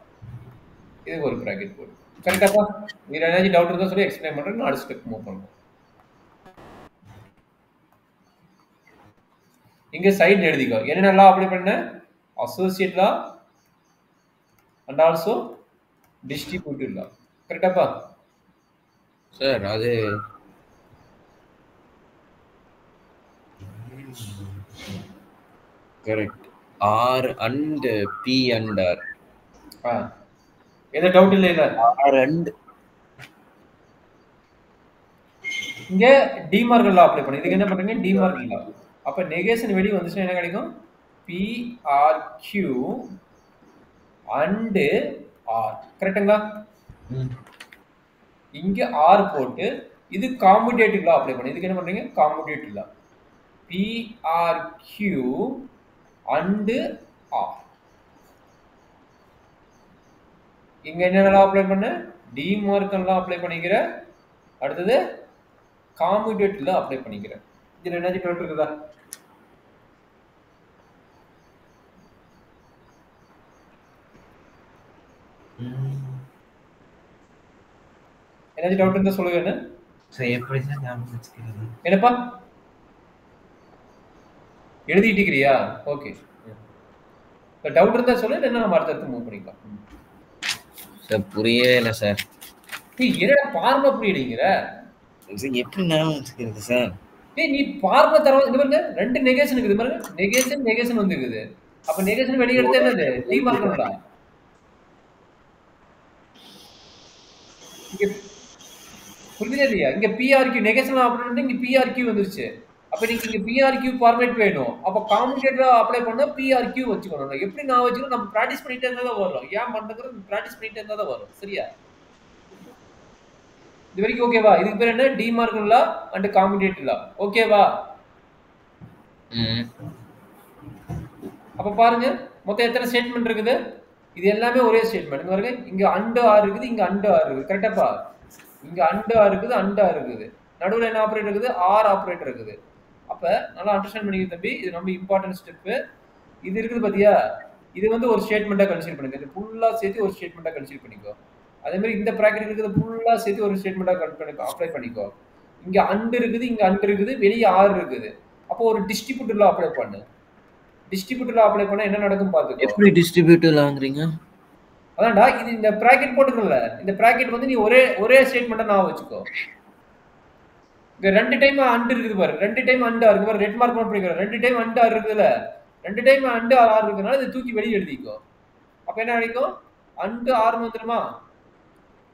இதுக்கு ஒரு ப்ராக்கெட் போடு. கரெக்டாப்பா? இதில் ஏதாச்சும் டவுட் இருந்தால் சொல்லி எக்ஸ்பிளைன் பண்ணுறேன். நான் அடுத்த ஸ்டெப் மூவ் பண்ணுவோம். இங்கே சைட் எழுதிக்கோ. என்னென்னலாம் அப்ளை பண்ண? Associate law and also distributive law. கரெக்டாப்பா சார்? அது correct. R and P and R. எந்த டவுட் இல்லை இல்லை. ஆர் அண்ட் இங்கே டிமார்கன் லா அப்ளை பண்ணு. இதுக்கு என்ன பண்ணுறீங்க? De Morgan law. அப்போ நெகேஷன் வெளியே வந்துச்சுன்னா என்ன கிடைக்கும்? P R Q and R. கரெக்ட்டுங்களா? ம். இங்க ஆர் போட்டு இது காமுடேட்டிவ் லா அப்ளை பண்ணு. இதுக்கு என்ன பண்றீங்க? Commutative law. PRQ and R. இங்க என்ன லா அப்ளை பண்ண? டி மார்கன் லா அப்ளை பண்ணிக்கிற. அடுத்தது காமுடேட்டிவ் லா அப்ளை பண்ணிக்கிற. இதுல என்ன டவுட் இருக்குதா? ஏதாச்சும் டவுட் இருந்தா சொல்லுங்க. என்ன சார் எப்படி சார் ஞாபகம் வச்சுக்கிறது? என்னப்பா எழுதிட்டு இருக்கிறியா? ஓகே. டவுட் இருந்தா சொல்லு, இல்லைன்னா நம்ம அடுத்தடுத்து மூவ் பண்ணிக்கலாம். சார் புரியவே இல்லை சார். நீ என்னடா பார்மா புரியலைங்கிற? சார் எப்படி ஞாபகம் வச்சுக்கிறது சார்? ஏய் நீ பார்மா தர இந்த பாருங்க, ரெண்டு நெகேஷன் இருக்குது பாருங்க. நெகேஷன் வந்துருக்குது. அப்ப நெகேஷன் வெளிய எடுத்தா என்னது? டி மார்க்கணும்டா. இங்க புரியுதா இல்லையா? இங்க PRQ நெகேஷன் அப்ளை பண்ணி இங்க PRQ வந்துருச்சு. அப்ப நீங்க இங்க PRQ ஃபார்மேட் வேணும். அப்ப காமுடேட்டிவ் அப்ளை பண்ணா PRQ வச்சுக்கணும். எப்படி நான் வச்சுக்கணும்? நம்ம பிராக்டிஸ் பண்ணிட்டே இருந்தா தான் வரும். ஏன் பண்றதுக்கு பிராக்டிஸ் பண்ணிட்டே இருந்தா தான் வரும். சரியா? இது வரைக்கும் ஓகேவா? இதுக்கு பேர் என்ன? De Morgan law and commutative law. ஓகேவா? அப்ப பாருங்க, மொத்தம் எத்தனை ஸ்டேட்மெண்ட் இருக்குது? இது எல்லாமே ஒரே ஸ்டேட்மெண்ட். பாருங்க, இங்க அண்ட் ஆர் இருக்குது, இங்க அண்ட் ஆர் இருக்குது. கரெக்டாப்பா? இங்க அண்ட் ஆர் இருக்குது, அண்ட் ஆர் இருக்குது. நடுவுல என்ன ஆபரேட்டர் இருக்குது? ஆர் ஆபரேட்டர் இருக்குது. அப்ப நல்லா அண்டர்ஸ்டாண்ட் பண்ணிக்க தம்பி. இது ரொம்ப இம்பார்ட்டன்ட் ஸ்டெப். இது இருக்குது பாத்தியா? இது வந்து ஒரு ஸ்டேட்மெண்டா கன்சிடர் பண்ணுங்க. இது ஃபுல்லா சேர்த்து ஒரு ஸ்டேட்மெண்டா கன்சிடர் பண்ணிக்கோ. அதே மாதிரி இந்த பிராக்கெட் இருக்குது ஃபுல்லா சேர்த்து ஒரு ஸ்டேட்மெண்டா அப்ளை பண்ணிக்கோ. இங்க அண்ட் இருக்குது, இங்க அண்ட் இருக்குது, வெளிய ஆர் இருக்குது. அப்போ ஒரு டிஸ்ட்ரிபியூட்டர் லா அப்ளை பண்ணு. டிஸ்ட்ரிபியூட்டர் லா அப்ளை பண்ணா என்ன நடக்கும் பாத்துக்கோ. எப்படி டிஸ்ட்ரிபியூட்டர் லாங்கறீங்க? அதான்டா, இது இந்த பிராக்கெட் போட்டுக்கல. இந்த பிராக்கெட் வந்து நீ ஒரே ஸ்டேட்மெண்டா நான் வச்சுக்கோ. இங்க ரெண்டு டைம் அண்ட் இருக்குது பாரு. ரெண்டு டைம் அண்ட் இருக்கு பாரு. ரெட் மார்க் பண்ணிக்கிறோம். ரெண்டு டைம் அண்ட் ஆர் இருக்குதுல. ரெண்டு டைம் அண்ட் ஆர் இருக்குனால இத தூக்கி வெளிய எழுதிக்கோ. அப்ப என்ன கிடைக்கும்? அண்ட் ஆர் வந்துருமா?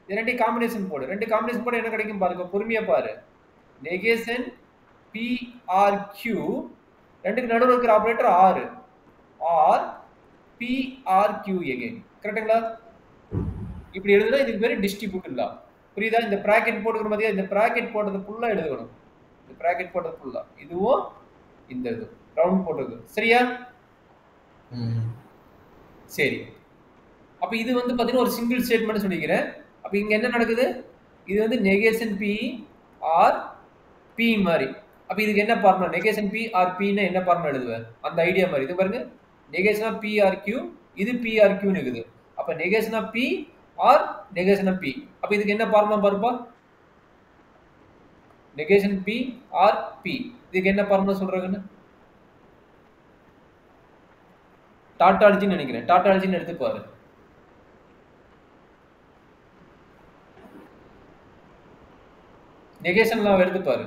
இது ரெண்டு காம்பினேஷன் போடு. ரெண்டு காம்பினேஷன் போட என்ன கிடைக்கும் பாருங்க. பொறுமையா பாரு. நெகேஷன் PRQ ரெண்டுக்கு நடுவுல இருக்கிற operator or. Or PRQ again. கரெக்ட்டுங்களா? இப்படி எழுதுனா இதுக்கு பேரு டிஸ்ட்ரிபியூட்டர் லா. புரியுதா? இந்த பிராக்கெட் போட்டுக்கிற மாதிரியா? இந்த பிராக்கெட் போட்டது ஃபுல்லா எழுதணும். இந்த பிராக்கெட் போட்டது ஃபுல்லா. இதுவும் இந்த இது ரவுண்ட் போட்டது. சரியா? சரி. அப்ப இது வந்து பாத்தீங்கன்னா ஒரு சிங்கிள் ஸ்டேட்மெண்ட் சொல்லிக்கிறேன். அப்ப இங்க என்ன நடக்குது? இது வந்து நெகேஷன் P ஆர் P மாதிரி. அப்ப இதுக்கு என்ன formula? Negation P or P னா என்ன ஃபார்முலா எழுதுவேன்? அந்த ஐடியா மாதிரி. இது பாருங்க. நெகேஷன் PRQ, இது PRQ ன்னு இருக்குது. அப்ப negation P or negation P. அப்ப இதுக்கு என்ன ஃபார்முலா பாருப்பா? Negation P or P. இதுக்கு என்ன ஃபார்முலா சொல்றாங்கன்னு? டாட்டாலஜின்னு நினைக்கிறேன். டாட்டாலஜின்னு எடுத்து பாரு. நெகேஷன் லா எடுத்து பாரு.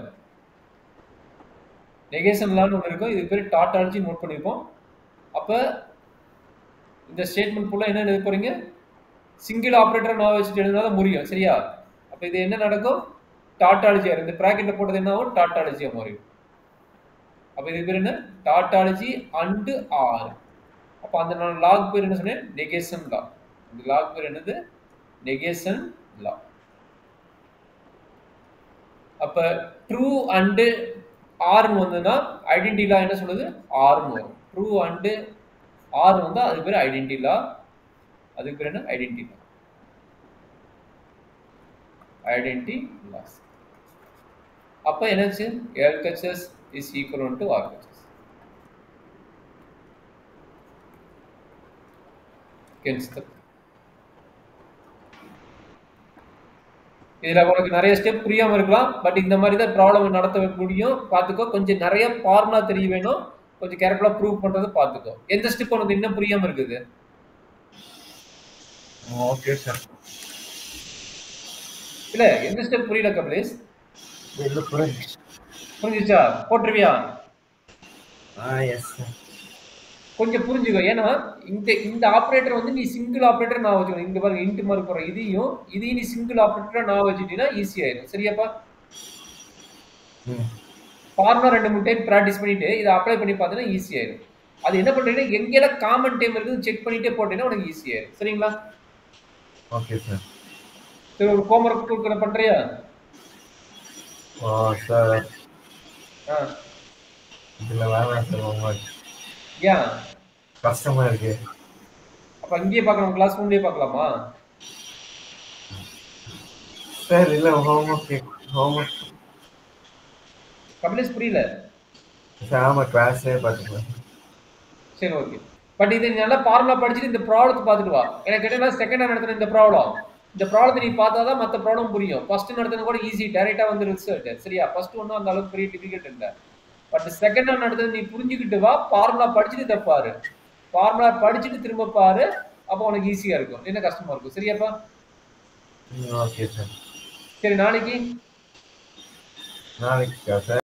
நெகேஷன் லான்னு ஒன்று இருக்கும். இது பேர் டாட்டாலஜி நோட் பண்ணிருப்போம். அப்ப இந்த ஸ்டேட்மெண்ட் ஃபுல்லா என்ன எழுத போறீங்க? சிங்கிள் ஆபரேட்டர் நான் வச்சுட்டு எழுதினா தான் முடியும். சரியா? அப்ப இது என்ன நடக்கும்? டாட்டாலஜியா இந்த பிராக்கெட்ல போட்டது என்ன ஆகும்? டாட்டாலஜியா மாறும். அப்ப இது பேர் என்ன? Tautology and R. அப்ப அந்த நான் லாக் பேர் என்ன சொன்னேன்? நெகேஷன் லா. இந்த லாக் பேர் என்னது? நெகேஷன் லா. அப்ப ட்ரூ அண்ட் ஆர்னு வந்ததுன்னா ஐடென்டி லா என்ன சொல்லுது? ஆர்னு வரும். ட்ரூ அண்ட் ஆர் வந்தா அது பேர் ஐடென்டி லா. அதுக்கு பேர் என்ன? Identity law. Identity laws. அப்ப என்னாச்சு? LHS is equivalent to RHS. இதுல உங்களுக்கு நிறைய ஸ்டெப் புரியாம இருக்கலாம். பட் இந்த மாதிரி தான் ப்ராப்ளம் நடத்த முடியும். பாத்துக்கோ. கொஞ்சம் நிறைய ஃபார்முலா தெரிய வேணும். கொஞ்சம் கேர்ஃபுல்லா ப்ரூவ் பண்றது பாத்துக்கோ. எந்த ஸ்டெப் உனக்கு இன்னும் புரியாம இருக்குது? Okay sir. இல்ல எந்த ஸ்டெப் புரியல கபிலேஷ்? இல்ல புரிஞ்சுச்சா? போட்டுருவியா? Yes sir. கொஞ்சம் புரிஞ்சுக்கோ. ஏன்னா இந்த ஆபரேட்டர் வந்து நீ சிங்கிள் ஆபரேட்டர் நான் வச்சுக்கணும். இங்க பாருங்க இன்ட் மாதிரி போற இதையும் நீ சிங்கிள் ஆபரேட்டரா நான் வச்சுட்டீங்கன்னா ஈஸி ஆயிடும். சரியாப்பா? ஃபார்முலா 2-3 டைம் பிராக்டிஸ் பண்ணிட்டு இதை அப்ளை பண்ணி பார்த்தீங்கன்னா ஈஸி ஆயிடும். அது என்ன பண்றீங்கன்னா எங்கெல்லாம் காமன் டைம் இருக்குது செக் பண்ணிட்டே போட்டீங்கன்னா உனக்கு ஈஸி ஆயிடும். சரிங்களா? Okay sir. சரி, ஒரு ஹோம்ஒர்க் கொடுக்குற பண்றியா? சார் ஆ. இதுல வேணாம் சார் ஹோம்ஒர்க். ஏன்? கஷ்டமா இருக்கு. அப்ப இங்கேயே பார்க்கலாம், கிளாஸ் ரூம்லயே பார்க்கலாமா? சார் இல்ல ஹோம்ஒர்க் கபிலேஷ் புரியல. சார் ஆமா கிளாஸ்லயே பார்த்துக்கலாம். சரி, ஓகே. பட் இதை நீ நல்லா ஃபார்முலா படிச்சுட்டு இந்த ப்ராப்ளத்தை பார்த்துட்டு வா. எனக்கு கேட்டா செகண்ட் நடத்துன இந்த ப்ராப்ளம், இந்த ப்ராப்ளத்தை நீ பார்த்தாதான் மற்ற ப்ராப்ளம் புரியும். ஃபர்ஸ்ட் நடத்துன கூட ஈஸி, டைரக்டா வந்து ரிசல்ட். சரியா? ஃபர்ஸ்ட் ஒன்றும் அந்த அளவுக்கு பெரிய டிஃபிகல்ட் இல்லை. பட் செகண்ட் நடத்துறது நீ புரிஞ்சுக்கிட்டு வா, ஃபார்முலா படிச்சுட்டு இதை பாரு. ஃபார்முலா படிச்சுட்டு திரும்ப பாரு, அப்போ உனக்கு ஈஸியா இருக்கும், என்ன கஷ்டமா இருக்கும். சரியாப்பா? Okay sir. சரி, நாளைக்கு நாளைக்கா சார்?